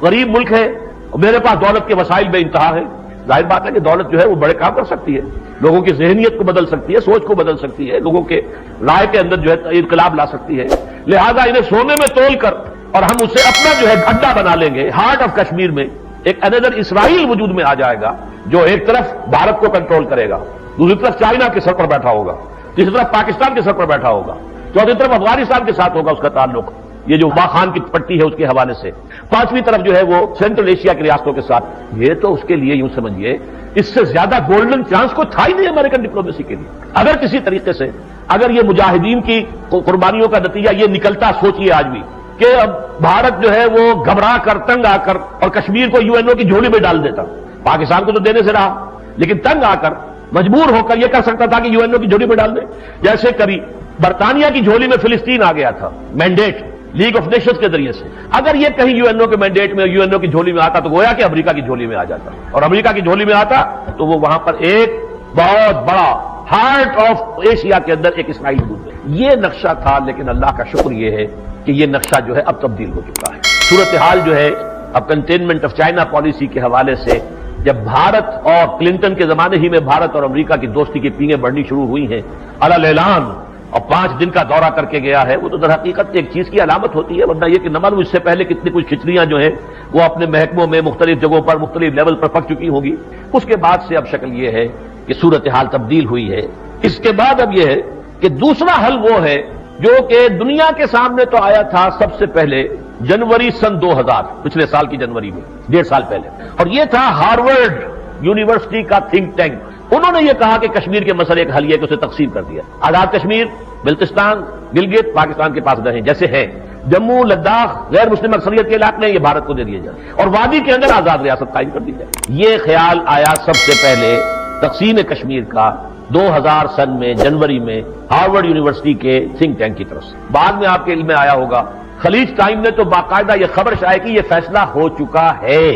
غریب ملک ہے اور میرے پاس دولت کے وسائل بے انتہا ہے. ظاہر بات ہے کہ دولت جو ہے وہ بڑے کام کر سکتی ہے، لوگوں کی ذہنیت کو بدل سکتی ہے، سوچ کو بدل سکتی ہے، لوگوں کے رائے کے اندر جو ہے انقلاب لا سکتی ہے. لہذا انہیں سونے میں تول کر اور ہم اسے اپنا جو ہے اڈا بنا لیں گے. ہارٹ آف کشمیر میں ایک اندر اسرائیل وجود میں آ جائے گا جو ایک طرف بھارت کو کنٹرول کرے گا، دوسری طرف چائنا کے سر پر بیٹھا ہوگا، تیسری طرف پاکستان کے سر پر بیٹھا ہوگا، چوتھی طرف افغانستان کے ساتھ ہوگا اس کا تعلق، یہ جو با خان کی پٹی ہے اس کے حوالے سے، پانچویں طرف جو ہے وہ سینٹرل ایشیا کی ریاستوں کے ساتھ. یہ تو اس کے لیے یوں سمجھیے اس سے زیادہ گولڈن چانس کو تھا ہی نہیں امریکن ڈپلومیسی کے لیے. اگر کسی طریقے سے اگر یہ مجاہدین کی قربانیوں کا نتیجہ یہ نکلتا، سوچئے آج بھی کہ اب بھارت جو ہے وہ گھبرا کر تنگ آ کر اور کشمیر کو UNO کی جھولی میں ڈال دیتا. پاکستان کو تو دینے سے رہا، لیکن تنگ آ کر مجبور ہو کر یہ کر سکتا تھا کہ UNO کی جھولی میں ڈال دے. جیسے کبھی برطانیہ کی جھولی میں فلسطین آ گیا تھا مینڈیٹ لیگ آف نیشنز کے ذریعے سے. اگر یہ کہیں UNO کے مینڈیٹ میں UNO کی جھولی میں آتا تو گویا کہ امریکہ کی جھولی میں آ جاتا، اور امریکہ کی جھولی میں آتا تو وہ وہاں پر ایک بہت بڑا ہارٹ آف ایشیا کے اندر ایک اسرائیل وجود ہے. یہ نقشہ تھا، لیکن اللہ کا شکر یہ ہے کہ یہ نقشہ جو ہے اب تبدیل ہو چکا ہے. صورتحال جو ہے اب کنٹینمنٹ آف چائنا پالیسی کے حوالے سے، جب بھارت اور کلنٹن کے زمانے ہی میں بھارت اور امریکہ کی دوستی کی پینگیں بڑھنی شروع ہوئی ہیں، علی اعلان اور 5 دن کا دورہ کر کے گیا ہے، وہ تو در حقیقت ایک چیز کی علامت ہوتی ہے. ورنہ یہ کہ نہ معلوم اس سے پہلے کتنی کچھ کھچڑیاں جو ہیں وہ اپنے محکموں میں مختلف جگہوں پر مختلف لیول پر پک چکی ہوں گی. اس کے بعد سے اب شکل یہ ہے کہ صورتحال تبدیل ہوئی ہے. اس کے بعد اب یہ ہے کہ دوسرا حل وہ ہے جو کہ دنیا کے سامنے تو آیا تھا سب سے پہلے جنوری سن 2000، پچھلے سال کی جنوری میں، 1.5 سال پہلے، اور یہ تھا ہارورڈ یونیورسٹی کا تھنک ٹینک. انہوں نے یہ کہا کہ کشمیر کے مسئلے ایک حل یہ کہ اسے تقسیم کر دیا. آزاد کشمیر، بلتستان، گلگت پاکستان کے پاس رہیں جیسے ہیں، جموں لداخ غیر مسلم اکثریت کے علاقے یہ بھارت کو دے دیے جائیں، اور وادی کے اندر آزاد ریاست قائم کر دی جائے. یہ خیال آیا سب سے پہلے تقسیم کشمیر کا 2000 سن میں جنوری میں ہارورڈ یونیورسٹی کے تھنک ٹینک کی طرف سے. بعد میں آپ کے علم میں آیا ہوگا خلیج ٹائم نے تو باقاعدہ یہ خبر شائع کی یہ فیصلہ ہو چکا ہے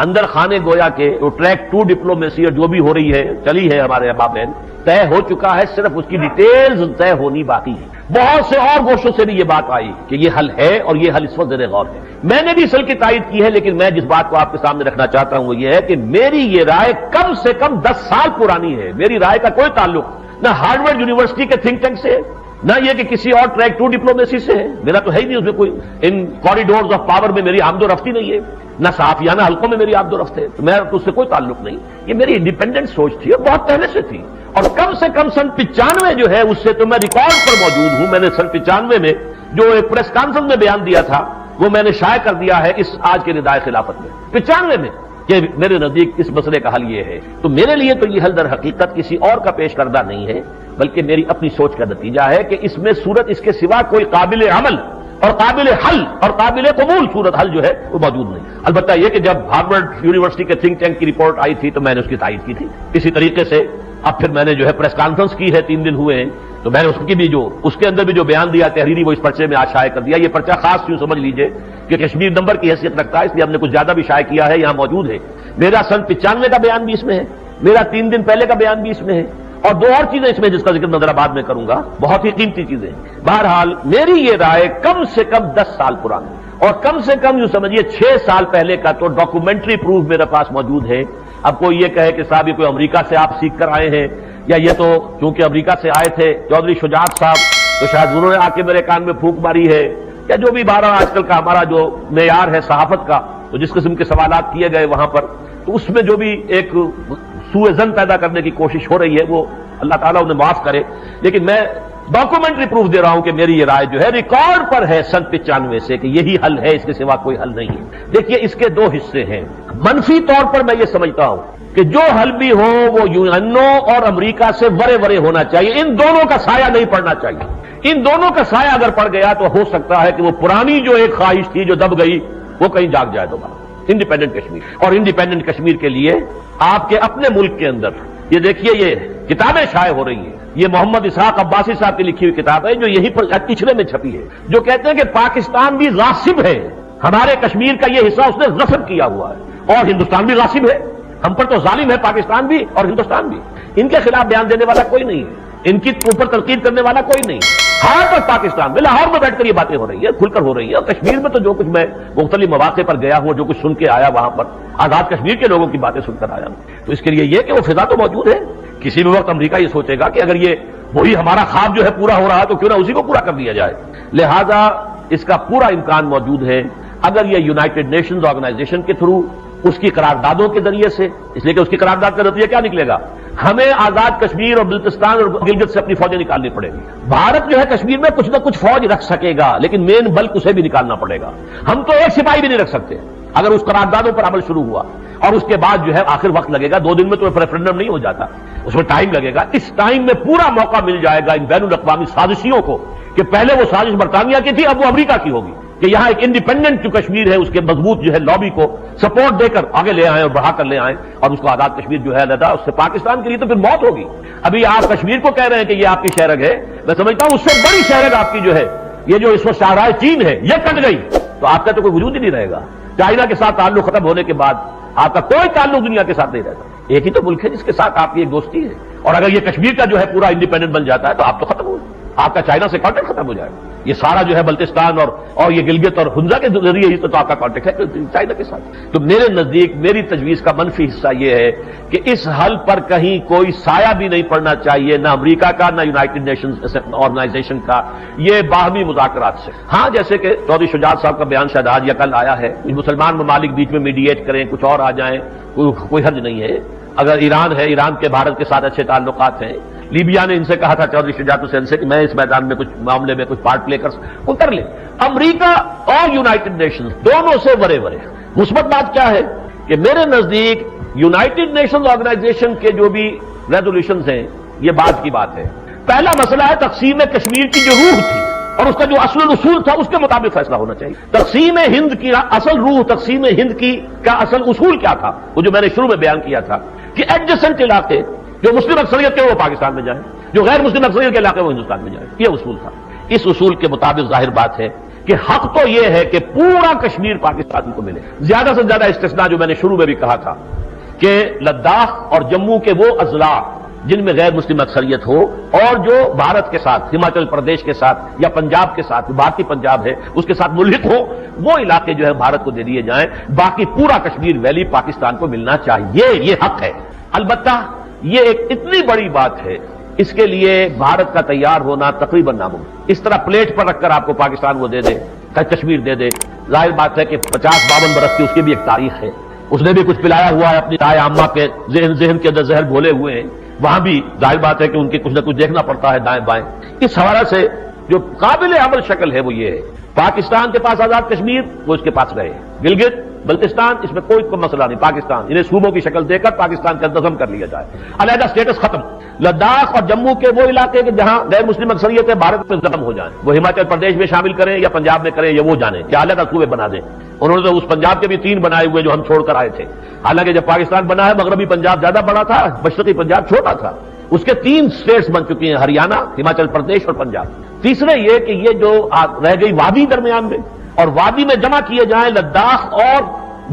اندر خانے گویا کے ٹریک 2 ڈپلومیسی اور جو بھی ہو رہی ہے چلی ہے ہمارے احباب بہن طے ہو چکا ہے, صرف اس کی ڈیٹیلز طے ہونی باقی ہے. بہت سے اور گوشوں سے بھی یہ بات آئی کہ یہ حل ہے اور یہ حل اس وقت زیر غور ہے. میں نے بھی اس حل کی تائید کی ہے, لیکن میں جس بات کو آپ کے سامنے رکھنا چاہتا ہوں وہ یہ ہے کہ میری یہ رائے کم سے کم 10 سال پرانی ہے. میری رائے کا کوئی تعلق نہ ہارورڈ یونیورسٹی کے تھنک ٹینک سے نہ یہ کہ کسی اور ٹریک 2 ڈپلومیسی سے ہے. میرا تو ہے ہی نہیں اس میں کوئی, ان کوریڈورز آف پاور میں میری آمد و رفتی نہیں ہے, نہ صحافیانہ حلقوں میں میری آمد و رفت ہے, تو میں اس سے کوئی تعلق نہیں. یہ میری انڈیپینڈنٹ سوچ تھی اور بہت پہلے سے تھی, اور کم سے کم سن 95 جو ہے اس سے تو میں ریکارڈ پر موجود ہوں. میں نے سن 95 میں جو ایک پریس کانفرنس میں بیان دیا تھا وہ میں نے شائع کر دیا ہے اس آج کے ندائے خلافت میں 95 میں کہ میرے نزدیک اس مسئلے کا حل یہ ہے. تو میرے لیے تو یہ حل در حقیقت کسی اور کا پیش کردہ نہیں ہے بلکہ میری اپنی سوچ کا نتیجہ ہے کہ اس میں صورت اس کے سوا کوئی قابل عمل اور قابل حل اور قابل قبول صورت حل جو ہے وہ موجود نہیں. البتہ یہ کہ جب ہارورڈ یونیورسٹی کے تھنک ٹینک کی رپورٹ آئی تھی تو میں نے اس کی تائید کی تھی. اسی طریقے سے اب پھر میں نے جو ہے پریس کانفرنس کی ہے 3 دن ہوئے ہیں, تو میں نے اس کی بھی جو اس کے اندر بھی جو بیان دیا تحریری وہ اس پرچے میں آج شائع کر دیا. یہ پرچہ خاص یوں سمجھ لیجئے کہ کشمیر نمبر کی حیثیت رکھتا ہے, اس لیے ہم نے کچھ زیادہ بھی شائع کیا ہے, یہاں موجود ہے. میرا سن 95 کا بیان بھی اس میں ہے, میرا 3 دن پہلے کا بیان بھی اس میں ہے, اور 2 اور چیزیں اس میں جس کا ذکر میں ذرا بعد میں کروں گا, بہت ہی قیمتی چیزیں. بہرحال میری یہ رائے کم سے کم 10 سال پرانی, اور کم سے کم یوں سمجھیے 6 سال پہلے کا تو ڈاکومنٹری پروف میرے پاس موجود ہے. اب کوئی یہ کہے کہ صاحب یہ کوئی امریکہ سے آپ سیکھ کر آئے ہیں, یا یہ تو چونکہ امریکہ سے آئے تھے چودھری شجاعت صاحب تو شاید انہوں نے آ کے میرے کان میں پھونک ماری ہے, یا جو بھی 12 آج کل کا ہمارا جو معیار ہے صحافت کا, تو جس قسم کے سوالات کیے گئے وہاں پر, تو اس میں جو بھی ایک سوء ظن پیدا کرنے کی کوشش ہو رہی ہے وہ اللہ تعالیٰ انہیں معاف کرے. لیکن میں ڈاکومنٹری پروف دے رہا ہوں کہ میری یہ رائے جو ہے ریکارڈ پر ہے سن 95 سے کہ یہی حل ہے, اس کے سوا کوئی حل نہیں ہے. دیکھیے اس کے 2 حصے ہیں. منفی طور پر میں یہ سمجھتا ہوں کہ جو حل بھی ہو وہ یونانوں اور امریکہ سے ورے ورے ہونا چاہیے, ان دونوں کا سایہ نہیں پڑنا چاہیے. ان دونوں کا سایہ اگر پڑ گیا تو ہو سکتا ہے کہ وہ پرانی جو ایک خواہش تھی جو دب گئی وہ کہیں جاگ جائے دوبارہ. انڈیپینڈنٹ کشمیر, اور انڈیپینڈنٹ کشمیر کے لیے آپ کے اپنے ملک کے اندر یہ دیکھیے یہ کتابیں شائع ہو رہی ہیں. یہ محمد اسحاق عباسی صاحب کی لکھی ہوئی کتاب ہے جو یہیں پر پچھلے میں چھپی ہے, جو کہتے ہیں کہ پاکستان بھی غاصب ہے, ہمارے کشمیر کا یہ حصہ اس نے غصب کیا ہوا ہے, اور ہندوستان بھی غاصب ہے. ہم پر تو ظالم ہے پاکستان بھی اور ہندوستان بھی. ان کے خلاف بیان دینے والا کوئی نہیں ہے, ان کی اوپر تنقید کرنے والا کوئی نہیں. ہر پر پاکستان میں لاہور میں بیٹھ کر یہ باتیں ہو رہی ہیں, کھل کر ہو رہی ہیں. اور کشمیر میں تو جو کچھ میں مختلف مواقع پر گیا ہوں, جو کچھ سن کے آیا وہاں پر آزاد کشمیر کے لوگوں کی باتیں سن کر آیا ہوں, تو اس کے لیے یہ کہ وہ فضا تو موجود ہے. کسی بھی وقت امریکہ یہ سوچے گا کہ اگر یہ وہی ہمارا خواب جو ہے پورا ہو رہا ہے تو کیوں نہ اسی کو پورا کر دیا جائے. لہذا اس کا پورا امکان موجود ہے اگر یہ یونائٹڈ نیشنز آرگنائزیشن کے تھرو, اس کی قراردادوں کے ذریعے سے, اس لیے کہ اس کی قرارداد کا نتیجہ کیا نکلے گا, ہمیں آزاد کشمیر اور بلتستان اور گلگت سے اپنی فوجیں نکالنی پڑے گی. بھارت جو ہے کشمیر میں کچھ نہ کچھ فوج رکھ سکے گا, لیکن مین بلک اسے بھی نکالنا پڑے گا. ہم تو ایک سپاہی بھی نہیں رکھ سکتے اگر اس قراردادوں پر عمل شروع ہوا, اور اس کے بعد جو ہے آخر وقت لگے گا. 2 دن میں تو ریفرنڈم نہیں ہو جاتا, اس میں ٹائم لگے گا. اس ٹائم میں پورا موقع مل جائے گا ان بین الاقوامی سازشیوں کو کہ پہلے وہ سازش برطانیہ کی تھی, اب وہ امریکہ کی ہوگی, کہ یہاں ایک انڈیپینڈنٹ جو کشمیر ہے اس کے مضبوط جو ہے لابی کو سپورٹ دے کر آگے لے آئیں اور بڑھا کر لے آئیں, اور اس کو آزاد کشمیر جو ہے علیحدہ, اس سے پاکستان کے لیے تو پھر موت ہوگی. ابھی آپ کشمیر کو کہہ رہے ہیں کہ یہ آپ کی شہرگ ہے, میں سمجھتا ہوں اس سے بڑی شہرگ آپ کی جو ہے یہ جو اس وقت شاہراہ چین ہے یہ کٹ گئی تو آپ کا تو کوئی وجود ہی نہیں رہے گا. چائنا کے ساتھ تعلق ختم ہونے کے بعد آپ کا کوئی تعلق دنیا کے ساتھ نہیں رہتا. ایک ہی تو ملک ہے جس کے ساتھ آپ کی ایک دوستی ہے, اور اگر یہ کشمیر کا جو ہے پورا انڈیپینڈنٹ بن جاتا ہے تو آپ تو ختم ہو, آپ کا چائنا سے کانٹیکٹ ختم ہو جائے گا. یہ سارا جو ہے بلتستان اور یہ گلگت اور ہنزا کے ذریعے ہی تو آپ کا کانٹیکٹ ہے چائنا کے ساتھ. تو میرے نزدیک میری تجویز کا منفی حصہ یہ ہے کہ اس حل پر کہیں کوئی سایہ بھی نہیں پڑنا چاہیے, نہ امریکہ کا نہ یونائٹڈ نیشنز آرگنائزیشن کا, یہ باہمی مذاکرات سے. ہاں جیسے کہ چودھری شجاعت صاحب کا بیان شاید آج یا کل آیا ہے, مسلمان ممالک بیچ میں میڈیٹ کریں, کچھ اور آ جائیں, کوئی حرج نہیں ہے. اگر ایران ہے, ایران کے بھارت کے ساتھ اچھے تعلقات ہیں. لیبیا نے ان سے کہا تھا چودھری شجاعت حسین سے کہ میں اس میدان میں کچھ معاملے میں کچھ پارٹ لے کر لیں. امریکہ اور یونائٹڈ نیشنز دونوں سے ورے ورے. مثبت بات کیا ہے کہ میرے نزدیک یونائٹڈ نیشنز آرگنائزیشن کے جو بھی ریزولوشنز ہیں یہ بات کی بات ہے. پہلا مسئلہ ہے تقسیم کشمیر کی جو روح تھی اور اس کا جو اصل اصول تھا اس کے مطابق فیصلہ ہونا چاہیے. تقسیم ہند کی اصل روح, تقسیم ہند کی کا اصل اصول کیا تھا, وہ جو میں نے شروع میں بیان کیا تھا کہ ایڈجسنٹ علاقے جو مسلم اکثریت کے وہ پاکستان میں جائیں، جو غیر مسلم اکثریت کے علاقے وہ ہندوستان میں جائیں. یہ اصول تھا. اس اصول کے مطابق ظاہر بات ہے کہ حق تو یہ ہے کہ پورا کشمیر پاکستان کو ملے. زیادہ سے زیادہ استثناء جو میں نے شروع میں بھی کہا تھا کہ لداخ اور جموں کے وہ اضلاع جن میں غیر مسلم اکثریت ہو اور جو بھارت کے ساتھ، ہماچل پردیش کے ساتھ یا پنجاب کے ساتھ، بھارتی پنجاب ہے اس کے ساتھ ملحق ہو، وہ علاقے جو ہے بھارت کو دے دیے جائیں. باقی پورا کشمیر ویلی پاکستان کو ملنا چاہیے. یہ حق ہے. البتہ یہ ایک اتنی بڑی بات ہے، اس کے لیے بھارت کا تیار ہونا تقریباً ناممکن. اس طرح پلیٹ پر رکھ کر آپ کو پاکستان وہ دے دے، کشمیر دے دے. ظاہر بات ہے کہ 50-52 برس کی اس کی بھی ایک تاریخ ہے. اس نے بھی کچھ پلایا ہوا ہے اپنی رائے عامہ کے ذہن کے اندر زہر گھولے ہوئے ہیں. وہاں بھی ظاہر بات ہے کہ ان کے کچھ نہ کچھ دیکھنا پڑتا ہے دائیں بائیں. اس حوالے سے جو قابل عمل شکل ہے وہ یہ ہے پاکستان کے پاس آزاد کشمیر وہ اس کے پاس رہے. گلگت بلتستان اس میں کوئی مسئلہ نہیں. پاکستان انہیں صوبوں کی شکل دے کر پاکستان کا نظم کر لیا جائے. علیحدہ سٹیٹس ختم. لداخ اور جموں کے وہ علاقے کے جہاں غیر مسلم اکثریت ہے بھارت میں ختم ہو جائیں. وہ ہماچل پردیش میں شامل کریں یا پنجاب میں کریں یا وہ جانیں یا علیحدہ صوبے بنا دیں. انہوں نے تو اس پنجاب کے بھی 3 بنائے ہوئے جو ہم چھوڑ کر آئے تھے. حالانکہ جب پاکستان بنا ہے مغربی پنجاب زیادہ بڑا تھا، مشرقی پنجاب چھوٹا تھا. اس کے 3 اسٹیٹس بن چکی ہیں، ہریانہ، ہماچل پردیش اور پنجاب. تیسرے یہ کہ یہ جو رہ گئی وادی درمیان میں، اور وادی میں جمع کیے جائیں لداخ اور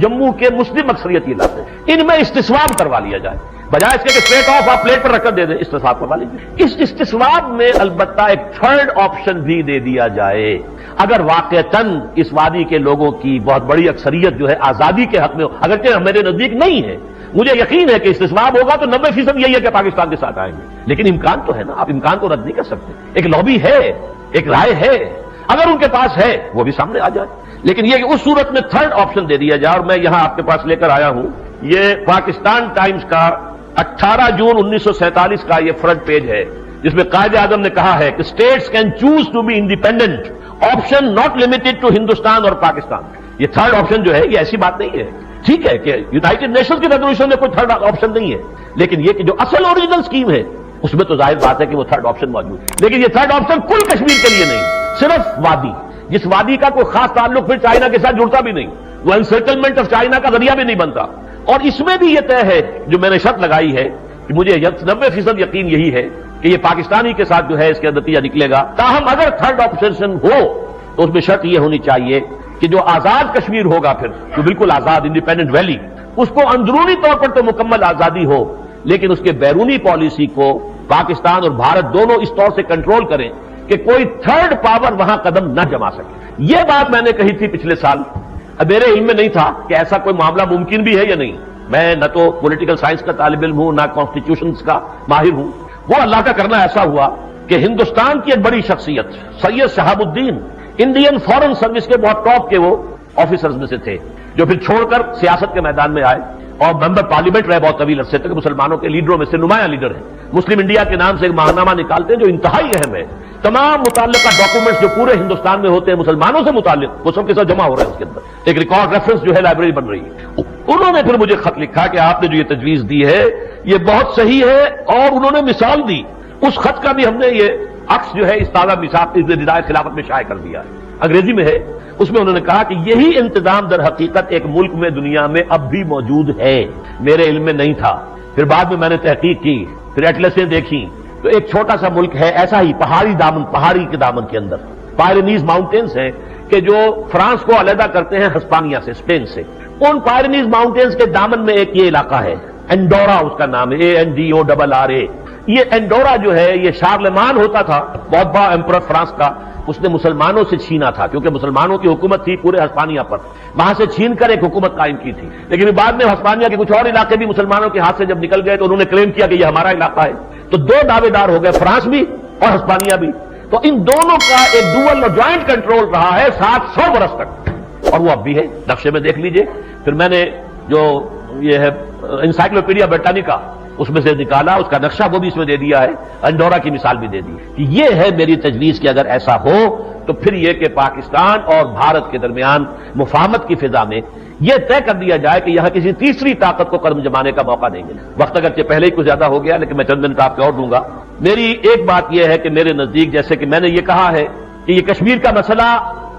جموں کے مسلم اکثریتی علاقے، ان میں استصواب کروا لیا جائے. بجائے اس کے کہ اسٹریٹ آف آپ پلیٹ پر رکھ کر دے دیں، استصواب کروا لیجیے. اس استصواب میں البتہ ایک تھرڈ آپشن بھی دے دیا جائے. اگر واقعتاً اس وادی کے لوگوں کی بہت بڑی اکثریت جو ہے آزادی کے حق میں ہو، اگرچہ میرے نزدیک نہیں ہے، مجھے یقین ہے کہ استصواب ہوگا تو 90% یہی ہے کہ پاکستان کے ساتھ آئیں گے. لیکن امکان تو ہے نا، آپ امکان تو رد نہیں کر سکتے. ایک لابی ہے، ایک رائے ہے، اگر ان کے پاس ہے وہ بھی سامنے آ جائے. لیکن یہ کہ اس صورت میں تھرڈ آپشن دے دیا جائے. اور میں یہاں آپ کے پاس لے کر آیا ہوں یہ پاکستان ٹائمز کا 18 جون 1947 کا یہ فرنٹ پیج ہے، جس میں قائد اعظم نے کہا ہے کہ states can choose to be independent, option not limited to Hindustan اور پاکستان. یہ تھرڈ آپشن جو ہے یہ ایسی بات نہیں ہے. ٹھیک ہے کہ یونائٹڈ نیشنز کی ریزولوشن میں کوئی تھرڈ آپشن نہیں ہے، لیکن یہ کہ جو اصل اوریجنل اسکیم ہے اس میں تو ظاہر بات ہے کہ وہ تھرڈ آپشن موجود ہے. لیکن یہ تھرڈ آپشن کل کشمیر کے لیے نہیں، صرف وادی، جس وادی کا کوئی خاص تعلق پھر چائنا کے ساتھ جڑتا بھی نہیں، وہ انسرکلمنٹ آف چائنا کا ذریعہ بھی نہیں بنتا. اور اس میں بھی یہ طے ہے جو میں نے شرط لگائی ہے کہ مجھے 90% یقین یہی ہے کہ یہ پاکستانی کے ساتھ جو ہے اس کا نتیجہ نکلے گا. تاہم اگر تھرڈ آپشن ہو تو اس میں شرط یہ ہونی چاہیے کہ جو آزاد کشمیر ہوگا پھر جو بالکل آزاد انڈیپینڈنٹ ویلی، اس کو اندرونی طور پر تو مکمل آزادی ہو، لیکن اس کے بیرونی پالیسی کو پاکستان اور بھارت دونوں اس طور سے کنٹرول کریں کہ کوئی تھرڈ پاور وہاں قدم نہ جما سکے. یہ بات میں نے کہی تھی پچھلے سال. اب میرے علم میں نہیں تھا کہ ایسا کوئی معاملہ ممکن بھی ہے یا نہیں. میں نہ تو پولیٹیکل سائنس کا طالب علم ہوں، نہ کانسٹیٹیوشنز کا ماہر ہوں. وہ اللہ کا کرنا ایسا ہوا کہ ہندوستان کی ایک بڑی شخصیت سید شہاب الدین، انڈین فارن سروس کے بہت ٹاپ کے وہ آفیسرز میں سے تھے، جو پھر چھوڑ کر سیاست کے میدان میں آئے اور ممبر پارلیمنٹ رہے بہت طویل عرصے تک. مسلمانوں کے لیڈروں میں سے نمایاں لیڈر ہیں. مسلم انڈیا کے نام سے ایک ماہنامہ نکالتے ہیں جو انتہائی اہم ہے. تمام متعلقہ ڈاکومنٹس جو پورے ہندوستان میں ہوتے ہیں مسلمانوں سے متعلق، وہ سب کے ساتھ جمع ہو رہے ہیں. اس کے اندر ایک ریکارڈ ریفرنس جو ہے لائبریری بن رہی ہے. انہوں نے پھر مجھے خط لکھا کہ آپ نے جو یہ تجویز دی ہے یہ بہت صحیح ہے، اور انہوں نے مثال دی. اس خط کا بھی ہم نے یہ عکس جو ہے اس تازہ مثال ندائے خلافت میں شائع کر دیا ہے، انگریزی میں ہے. اس میں انہوں نے کہا کہ یہی انتظام در حقیقت ایک ملک میں دنیا میں اب بھی موجود ہے. میرے علم میں نہیں تھا. پھر بعد میں نے تحقیق کی، پھر ایٹلسیں دیکھی تو ایک چھوٹا سا ملک ہے ایسا ہی پہاڑی کے دامن کے اندر پائرینیز ماؤنٹینز ہیں کہ جو فرانس کو علیحدہ کرتے ہیں ہسپانیہ سے، اسپین سے. ان پائرینیز ماؤنٹینز کے دامن میں ایک یہ علاقہ ہے، انڈورا اس کا نام ہے، ANDORRA. یہ انڈورا جو ہے یہ شارلمان ہوتا تھا، بہت بڑا ایمپرر فرانس کا. اس نے مسلمانوں سے چھینا تھا کیونکہ مسلمانوں کی حکومت تھی پورے ہسپانیہ پر. وہاں سے چھین کر ایک حکومت قائم کی تھی. لیکن بعد میں ہسپانیہ کے کچھ اور علاقے بھی مسلمانوں کے ہاتھ سے جب نکل گئے تو انہوں نے کلیم کیا کہ یہ ہمارا علاقہ ہے. تو 2 دعوے دار ہو گئے، فرانس بھی اور ہسپانیہ بھی. تو ان دونوں کا ایک ڈوئل اور جوائنٹ کنٹرول رہا ہے 700 برس تک، اور وہ اب بھی ہے. نقشے میں دیکھ لیجئے. پھر میں نے جو یہ ہے انسائکلوپیڈیا برٹانیکا اس میں سے نکالا، اس کا نقشہ وہ بھی اس میں دے دیا ہے، انڈورا کی مثال بھی دے دی. کہ یہ ہے میری تجویز کہ اگر ایسا ہو تو پھر یہ کہ پاکستان اور بھارت کے درمیان مفاہمت کی فضا میں یہ طے کر دیا جائے کہ یہاں کسی تیسری طاقت کو قدم جمانے کا موقع نہیں ملے. وقت اگرچہ پہلے ہی کچھ زیادہ ہو گیا لیکن میں چند منٹ آپ کے اور دوں گا. میری ایک بات یہ ہے کہ میرے نزدیک جیسے کہ میں نے یہ کہا ہے کہ یہ کشمیر کا مسئلہ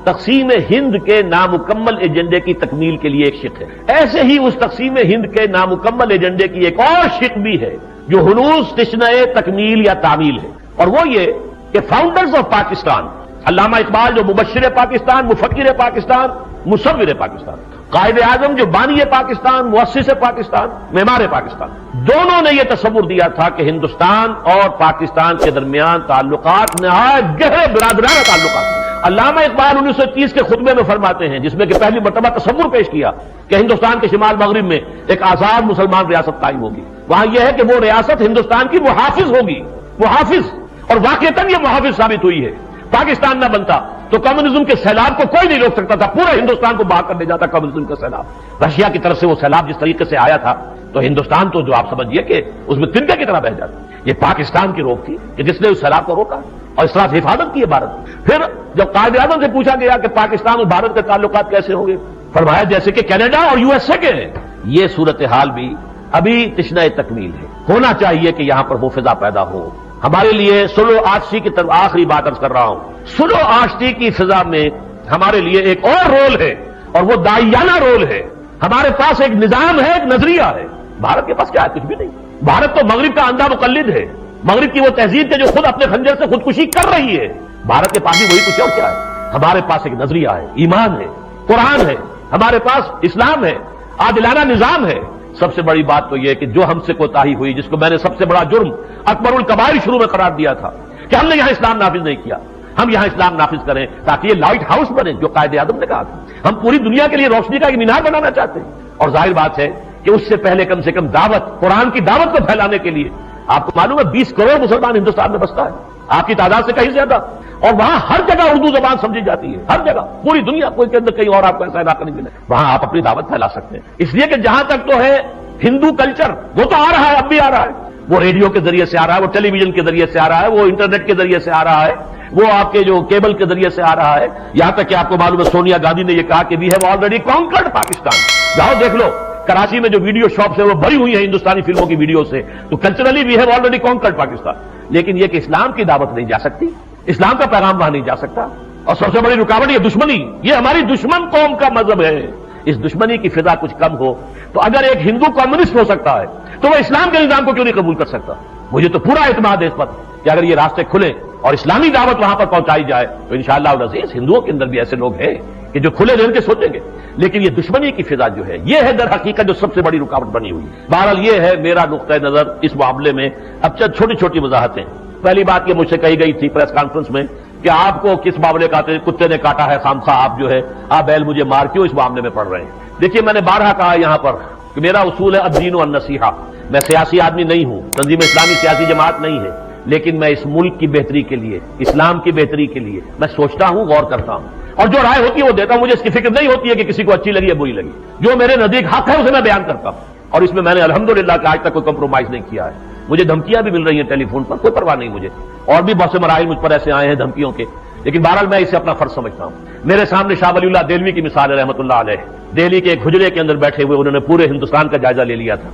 تقسیم ہند کے نامکمل ایجنڈے کی تکمیل کے لیے ایک شق ہے، ایسے ہی اس تقسیم ہند کے نامکمل ایجنڈے کی ایک اور شق بھی ہے جو ہنوز تشنہ تکمیل یا تعمیل ہے، اور وہ یہ کہ فاؤنڈرز آف پاکستان، علامہ اقبال جو مبشر پاکستان، مفکر پاکستان، مصور پاکستان، قائد اعظم جو بانی پاکستان، مؤسس پاکستان، معمار پاکستان، دونوں نے یہ تصور دیا تھا کہ ہندوستان اور پاکستان کے درمیان تعلقات نہایت گہرے برادرانہ تعلقات ہیں۔ علامہ اقبال 1930 کے خطبے میں فرماتے ہیں، جس میں کہ پہلی مرتبہ تصور پیش کیا کہ ہندوستان کے شمال مغرب میں ایک آزاد مسلمان ریاست قائم ہوگی، وہاں یہ ہے کہ وہ ریاست ہندوستان کی محافظ ہوگی، محافظ، اور واقعتاً یہ محافظ ثابت ہوئی ہے۔ پاکستان نہ بنتا تو کمیونزم کے سیلاب کو کوئی نہیں روک سکتا تھا، پورا ہندوستان کو بہا کر لے جاتا کمیونزم کا سیلاب۔ رشیا کی طرف سے وہ سیلاب جس طریقے سے آیا تھا تو ہندوستان تو جو آپ سمجھیے کہ اس میں تنکے کی طرح بہ جاتا۔ یہ پاکستان کی روک تھی کہ جس نے اس سیلاب کو روکا اور اس طرح سے حفاظت کی ہے بھارت۔ پھر جب قائد اعظم سے پوچھا گیا کہ پاکستان اور بھارت کے تعلقات کیسے ہوں گے، فرمایا جیسے کہ کینیڈا اور یو ایس اے کے ہیں۔ یہ صورتحال بھی ابھی تشنہ تکمیل ہے، ہونا چاہیے کہ یہاں پر وہ فضا پیدا ہو ہمارے لیے۔ سلو آشتی کی طرف آخری بات عرض کر رہا ہوں، سلو آشتی کی فضا میں ہمارے لیے ایک اور رول ہے، اور وہ داعیانہ رول ہے۔ ہمارے پاس ایک نظام ہے، ایک نظریہ ہے۔ بھارت کے پاس کیا ہے؟ کچھ بھی نہیں۔ بھارت تو مغرب کا اندھا مقلد ہے، مغرب کی وہ تہذیب کے جو خود اپنے خنجر سے خودکشی کر رہی ہے۔ بھارت کے پاس بھی وہی کچھ اور کیا ہے؟ ہمارے پاس ایک نظریہ ہے، ایمان ہے، قرآن ہے، ہمارے پاس اسلام ہے، عادلانہ نظام ہے۔ سب سے بڑی بات تو یہ کہ جو ہم سے کوتاہی ہوئی، جس کو میں نے سب سے بڑا جرم اکبر الکبائر شروع میں قرار دیا تھا کہ ہم نے یہاں اسلام نافذ نہیں کیا، ہم یہاں اسلام نافذ کریں تاکہ یہ لائٹ ہاؤس بنے جو قائد اعظم نے کہا تھا۔ ہم پوری دنیا کے لیے روشنی کا ایک مینار بنانا چاہتے ہیں، اور ظاہر بات ہے کہ اس سے پہلے کم سے کم دعوت، قرآن کی دعوت کو پھیلانے کے لیے آپ کو معلوم ہے 20 کروڑ مسلمان ہندوستان میں بستا ہے، آپ کی تعداد سے کہیں زیادہ، اور وہاں ہر جگہ اردو زبان سمجھی جاتی ہے، ہر جگہ، پوری دنیا، کوئی کے اندر کہیں اور آپ کو ایسا علاقہ نہیں ملے، وہاں آپ اپنی دعوت پھیلا سکتے ہیں۔ اس لیے کہ جہاں تک تو ہے ہندو کلچر، وہ تو آ رہا ہے، اب بھی آ رہا ہے، وہ ریڈیو کے ذریعے سے آ رہا ہے، وہ ٹیلی ویژن کے ذریعے سے آ رہا ہے، وہ انٹرنیٹ کے ذریعے سے آ رہا ہے، وہ آپ کے جو کیبل کے ذریعے سے آ رہا ہے، یہاں تک کہ آپ کو معلوم ہے سونیا گاندھی نے یہ کہا کہ we have already conquered Pakistan. جاؤ دیکھ لو کراچی میں جو ویڈیو شاپس ہیں وہ بھری ہوئی ہیں ہندوستانی فلموں کی ویڈیو سے، تو culturally we have already conquered Pakistan. لیکن یہ کہ اسلام کی دعوت نہیں جا سکتی، اسلام کا پیغام وہاں نہیں جا سکتا، اور سب سے بڑی رکاوٹ یہ دشمنی، یہ ہماری دشمن قوم کا مذہب ہے۔ اس دشمنی کی فضا کچھ کم ہو تو اگر ایک ہندو کمیونسٹ ہو سکتا ہے تو وہ اسلام کے نظام کو کیوں نہیں قبول کر سکتا؟ مجھے تو پورا اعتماد ہے اس پر کہ اگر یہ راستے کھلیں اور اسلامی دعوت وہاں پر پہنچائی جائے تو انشاءاللہ العزیز ہندوؤں کے اندر بھی ایسے لوگ ہیں کہ جو کھلے دل کے سوچیں گے۔ لیکن یہ دشمنی کی فضا جو ہے، یہ ہے در حقیقت جو سب سے بڑی رکاوٹ بنی ہوئی ہے۔ بہرحال یہ ہے میرا نقطہ نظر اس معاملے میں۔ اب چند چھوٹی چھوٹی وضاحتیں۔ پہلی بات یہ مجھ سے کہی گئی تھی پریس کانفرنس میں کہ آپ کو کس معاملے کا کتے نے کاٹا ہے خامخواہ، آپ جو ہے آپ بیل مجھے مار کیوں اس معاملے میں پڑھ رہے ہیں؟ دیکھیے میں نے بارہا کہا یہاں پر کہ میرا اصول ہے الدین والنصیحہ۔ میں سیاسی آدمی نہیں ہوں، تنظیم اسلامی سیاسی جماعت نہیں ہے، لیکن میں اس ملک کی بہتری کے لیے، اسلام کی بہتری کے لیے میں سوچتا ہوں، غور کرتا ہوں، اور جو رائے ہوتی ہے وہ دیتا ہوں۔ مجھے اس کی فکر نہیں ہوتی ہے کہ کسی کو اچھی لگی یا بری لگی، جو میرے نزدیک حق ہے اسے میں بیان کرتا ہوں، اور اس میں میں نے الحمدللہ کہ آج تک کوئی کمپرومائز نہیں کیا ہے۔ مجھے دھمکیاں بھی مل رہی ہیں ٹیلی فون پر، کوئی پرواہ نہیں مجھے، اور بھی بہت سے مراحل مجھ پر ایسے آئے ہیں دھمکیوں کے، لیکن بہرحال میں اسے اپنا فرض سمجھتا ہوں۔ میرے سامنے شاہ ولی اللہ دہلوی کی مثال ہے رحمۃ اللہ علیہ، دہلی کے ایک حجرے کے اندر بیٹھے ہوئے انہوں نے پورے ہندوستان کا جائزہ لے لیا تھا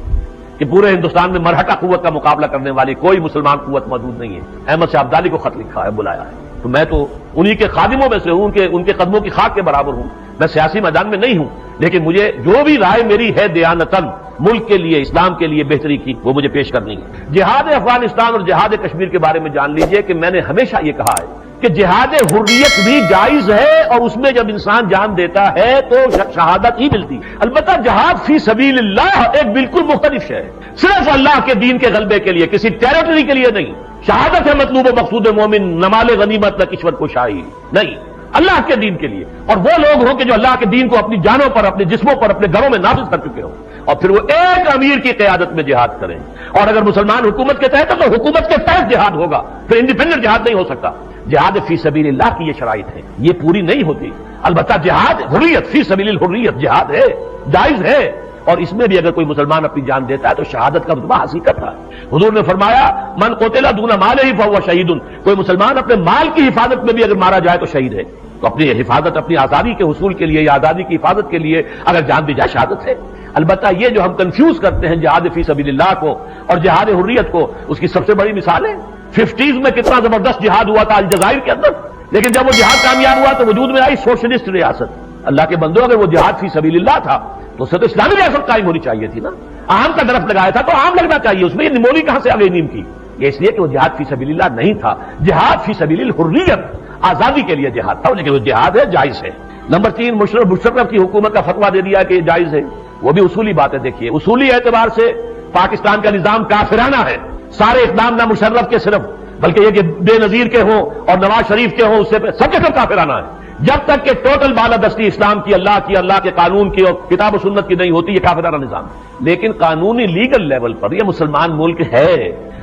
کہ پورے ہندوستان میں مرہٹہ قوت کا مقابلہ کرنے والی کوئی مسلمان قوت موجود نہیں ہے۔ احمد شاہ ابدالی کو خط لکھا ہے، بلایا ہے، تو میں تو انہی کے خادموں میں سے ہوں، ان کے قدموں کی خاک کے برابر ہوں۔ میں سیاسی میدان میں نہیں ہوں، لیکن مجھے جو بھی رائے میری ہے دیانتاً ملک کے لیے، اسلام کے لیے بہتری کی، وہ مجھے پیش کرنی ہے۔ جہاد افغانستان اور جہاد کشمیر کے بارے میں جان لیجئے کہ میں نے ہمیشہ یہ کہا ہے کہ جہاد حریت بھی جائز ہے، اور اس میں جب انسان جان دیتا ہے تو شہادت ہی ملتی۔ البتہ جہاد فی سبیل اللہ ایک بالکل مختلف ہے، صرف اللہ کے دین کے غلبے کے لیے، کسی ٹیریٹری کے لیے نہیں۔ شہادت ہے مطلوب و مقصود مومن، نہ مال غنیمت نہ کشور کشائی، نہیں، اللہ کے دین کے لیے، اور وہ لوگ ہوں کہ جو اللہ کے دین کو اپنی جانوں پر، اپنے جسموں پر، اپنے گھروں میں نافذ کر چکے ہوں، اور پھر وہ ایک امیر کی قیادت میں جہاد کریں۔ اور اگر مسلمان حکومت کے تحت ہے تو حکومت کے تحت جہاد ہوگا، پھر انڈیپینڈنٹ جہاد نہیں ہو سکتا۔ جہاد فی سبیل اللہ کی یہ شرائط ہے، یہ پوری نہیں ہوتی۔ البتہ جہاد حریت، فی سبیل الحریت جہاد ہے، جائز ہے، اور اس میں بھی اگر کوئی مسلمان اپنی جان دیتا ہے تو شہادت کا رتبہ حاصل کرتا ہے۔ حضور نے فرمایا من قتل دون مالہ فہو شہید، کوئی مسلمان اپنے مال کی حفاظت میں بھی اگر مارا جائے تو شہید ہے۔ تو اپنی حفاظت، اپنی آزادی کے حصول کے لیے یا آزادی کی حفاظت کے لیے اگر جان دی جائے شہادت ہے۔ البتہ یہ جو ہم کنفیوز کرتے ہیں جہاد فی سبیل اللہ کو اور جہاد حریت کو، اس کی سب سے بڑی مثال ہے 50s میں کتنا زبردست جہاد ہوا تھا الجزائر کے اندر، لیکن جب وہ جہاد کامیاب ہوا تو وجود میں آئی سوشلسٹ ریاست۔ اللہ کے بندوں، اگر وہ جہاد فی سبیل اللہ تھا تو اسے تو اسلامی ریاست قائم ہونی چاہیے تھی نا۔ آم کا درخت لگایا تھا تو آم لگنا چاہیے، اس میں یہ نمولی کہاں سے آ گئی نیم کی؟ یہ اس لیے کہ وہ جہاد فی سبیل اللہ نہیں تھا، جہاد فی سبیل الحریت، آزادی کے لیے جہاد تھا، لیکن وہ جہاد ہے جائز ہے۔ نمبر 3، مشرف کی حکومت کا فتویٰ دے دیا کہ یہ جائز ہے، وہ بھی اصولی بات ہے۔ دیکھیے اصولی اعتبار سے پاکستان کا نظام کافرانہ ہے، سارے اقدام نہ مشرف کے صرف، بلکہ یہ کہ بے نظیر کے ہوں اور نواز شریف کے ہوں، اس سے سب کے سب کافرانہ ہے۔ جب تک کہ ٹوٹل بالادستی اسلام کی، اللہ کے قانون کی اور کتاب و سنت کی نہیں ہوتی، یہ کافرانہ نظام ہے۔ لیکن قانونی لیگل لیول پر یہ مسلمان ملک ہے،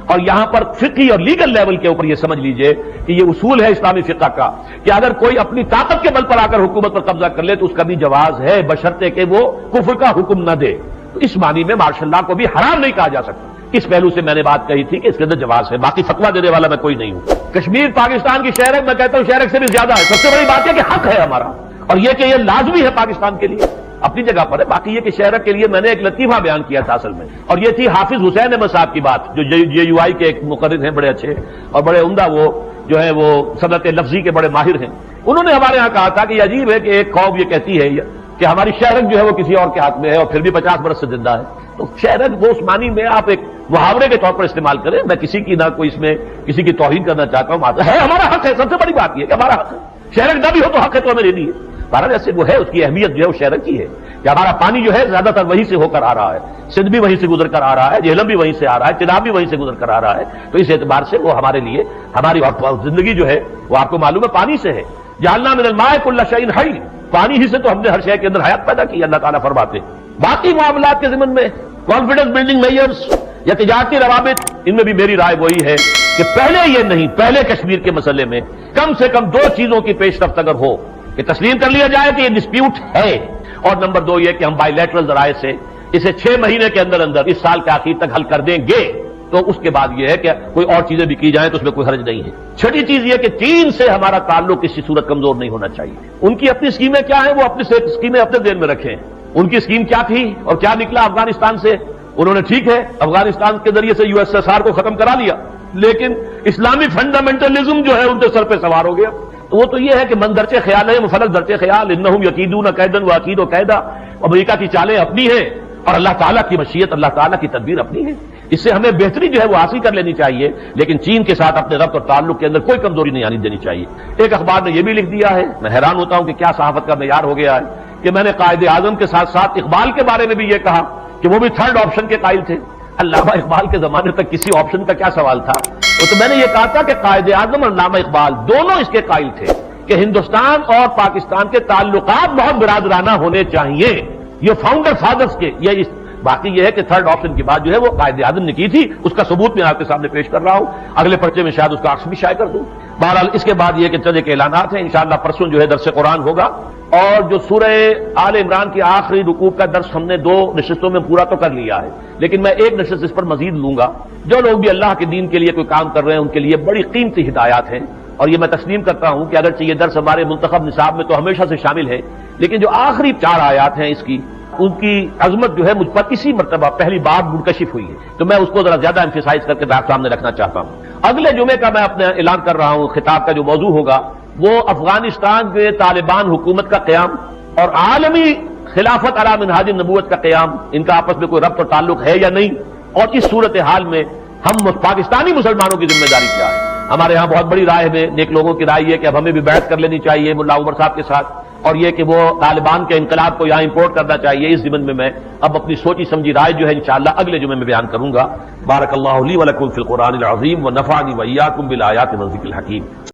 اور یہاں پر فقہی اور لیگل لیول کے اوپر یہ سمجھ لیجئے کہ یہ اصول ہے اسلامی فقہ کا کہ اگر کوئی اپنی طاقت کے بل پر آ کر حکومت پر قبضہ کر لے تو اس کا بھی جواز ہے، بشرطے کہ وہ کفر کا حکم نہ دے۔ تو اس معنی میں مارشل لاء کو بھی حرام نہیں کہا جا سکتا۔ اس پہلو سے میں نے بات کہی تھی کہ اس کے اندر جواز ہے، باقی فتویٰ دینے والا میں کوئی نہیں ہوں۔ کشمیر پاکستان کی شہر ہے، میں کہتا ہوں شہر سے بھی زیادہ ہے۔ سب سے بڑی بات ہے کہ حق ہے ہمارا، اور یہ کہ یہ لازمی ہے پاکستان کے لیے، اپنی جگہ پر ہے۔ باقی یہ کہ شہر کے لیے میں نے ایک لطیفہ بیان کیا تھا اصل میں، اور یہ تھی حافظ حسین احمد صاحب کی بات، جو JUI کے ایک مقرر ہیں بڑے اچھے اور بڑے عمدہ، وہ جو ہے وہ صنعت لفظی کے بڑے ماہر ہیں۔ انہوں نے ہمارے ہاں کہا تھا کہ یہ عجیب ہے کہ ایک قوم یہ کہتی ہے کہ ہماری شہرک جو ہے وہ کسی اور کے ہاتھ میں ہے اور پھر بھی 50 برس سے زندہ ہے۔ تو شہرک وہ اس معنی میں آپ ایک محاورے کے طور پر استعمال کریں، میں کسی کی نہ کوئی اس میں کسی کی توہین کرنا چاہتا ہوں، ہے ہمارا حق ہے، سب سے بڑی بات یہ کہ ہمارا حق ہے، شہرک نہ بھی ہو تو حق ہے تو ہمیں لینی ہے۔ بہرحال ایسے وہ ہے، اس کی اہمیت جو ہے وہ شہرک کی ہے کہ ہمارا پانی جو ہے زیادہ تر وہیں سے ہو کر آ رہا ہے، سندھ بھی وہیں سے گزر کر آ رہا ہے، جہلم بھی وہیں سے آ رہا ہے، چناب بھی وہیں سے گزر کر آ رہا ہے۔ تو اس اعتبار سے وہ ہمارے لیے ہماری زندگی جو ہے وہ آپ کو معلوم ہے پانی سے ہے۔ جعلنا من الماء كل شيء حي، پانی ہی سے تو ہم نے ہر شے کے اندر حیات پیدا کی، اللہ تعالیٰ فرماتے ہیں۔ باقی معاملات کے ضمن میں کانفیڈنس بلڈنگ میئرز یا تجارتی روابط، ان میں بھی میری رائے وہی ہے کہ پہلے یہ نہیں، پہلے کشمیر کے مسئلے میں کم سے کم 2 چیزوں کی پیش رفت اگر ہو کہ تسلیم کر لیا جائے کہ یہ ڈسپیوٹ ہے، اور نمبر 2 یہ کہ ہم بائی لیٹرل ذرائع سے اسے 6 مہینے کے اندر اندر اس سال کے آخر تک حل کر دیں گے، تو اس کے بعد یہ ہے کہ کوئی اور چیزیں بھی کی جائیں تو اس میں کوئی حرج نہیں ہے۔ چھٹی چیز یہ کہ چین سے ہمارا تعلق کسی صورت کمزور نہیں ہونا چاہیے۔ ان کی اپنی اسکیمیں کیا ہیں، وہ اپنی اسکیمیں اپنے ذہن میں رکھیں۔ ان کی اسکیم کیا تھی اور کیا نکلا افغانستان سے؟ انہوں نے ٹھیک ہے افغانستان کے ذریعے سے USSR کو ختم کرا لیا، لیکن اسلامی فنڈامنٹلزم جو ہے ان کے سر پہ سوار ہو گیا۔ وہ تو یہ ہے کہ من درچے خیال ہے مفلک درچے خیال، انہم یکیدون کیدا واکید قیدا۔ امریکہ کی چالیں اپنی ہیں اور اللہ تعالیٰ کی مشیت، اللہ تعالیٰ کی تدبیر اپنی ہے۔ اس سے ہمیں بہتری جو ہے وہ حاصل کر لینی چاہیے، لیکن چین کے ساتھ اپنے ربط اور تعلق کے اندر کوئی کمزوری نہیں آنی دینی چاہیے۔ ایک اخبار نے یہ بھی لکھ دیا ہے، میں حیران ہوتا ہوں کہ کیا صحافت کا معیار ہو گیا ہے، کہ میں نے قائد اعظم کے ساتھ ساتھ اقبال کے بارے میں بھی یہ کہا کہ وہ بھی 3rd آپشن کے قائل تھے۔ علامہ اقبال کے زمانے تک کسی آپشن کا کیا سوال تھا؟ تو میں نے یہ کہا تھا کہ قائد اعظم اور علامہ اقبال دونوں اس کے قائل تھے کہ ہندوستان اور پاکستان کے تعلقات بہت برادرانہ ہونے چاہیے، یہ فاؤنڈر فادرز کے، یہ باقی یہ ہے کہ 3rd آپشن کی بات جو ہے وہ قائد اعظم نے کی تھی، اس کا ثبوت میں آپ کے سامنے پیش کر رہا ہوں، اگلے پرچے میں شاید اس کا عکس بھی شائع کر دوں۔ بہرحال اس کے بعد یہ کہ چند ایک اعلانات ہیں، انشاءاللہ پرسوں جو ہے درس قرآن ہوگا، اور جو سورہ آل عمران کی آخری رکوع کا درس ہم نے 2 نشستوں میں پورا تو کر لیا ہے، لیکن میں ایک نشست اس پر مزید لوں گا۔ جو لوگ بھی اللہ کے دین کے لیے کوئی کام کر رہے ہیں ان کے لیے بڑی قیمتی ہدایات ہیں، اور یہ میں تسلیم کرتا ہوں کہ اگرچہ یہ درس ہمارے منتخب نصاب میں تو ہمیشہ سے شامل ہے، لیکن جو آخری 4 آیات ہیں اس کی، ان کی عظمت جو ہے مجھ پر اسی مرتبہ پہلی بار منکشف ہوئی ہے، تو میں اس کو ذرا زیادہ ایمفیسائز کر کے آپ سامنے رکھنا چاہتا ہوں۔ اگلے جمعے کا میں اپنا اعلان کر رہا ہوں، خطاب کا جو موضوع ہوگا وہ افغانستان میں طالبان حکومت کا قیام اور عالمی خلافت علی منہاج النبوت کا قیام، ان کا آپس میں کوئی ربط اور تعلق ہے یا نہیں، اور اس صورتحال میں ہم پاکستانی مسلمانوں کی ذمہ داری کیا ہے۔ ہمارے ہاں بہت بڑی رائے ہے، نیک لوگوں کی رائے یہ کہ اب ہمیں بھی بیعت کر لینی چاہیے ملا عمر صاحب کے ساتھ، اور یہ کہ وہ طالبان کے انقلاب کو یہاں امپورٹ کرنا چاہیے۔ اس ضمن میں اب اپنی سوچی سمجھی رائے جو ہے انشاءاللہ اگلے جمعے میں بیان کروں گا۔ بارک اللہ لی ولکم فی القرآن العظیم ونفعنی وإیاکم بالآیات والذکر الحکیم۔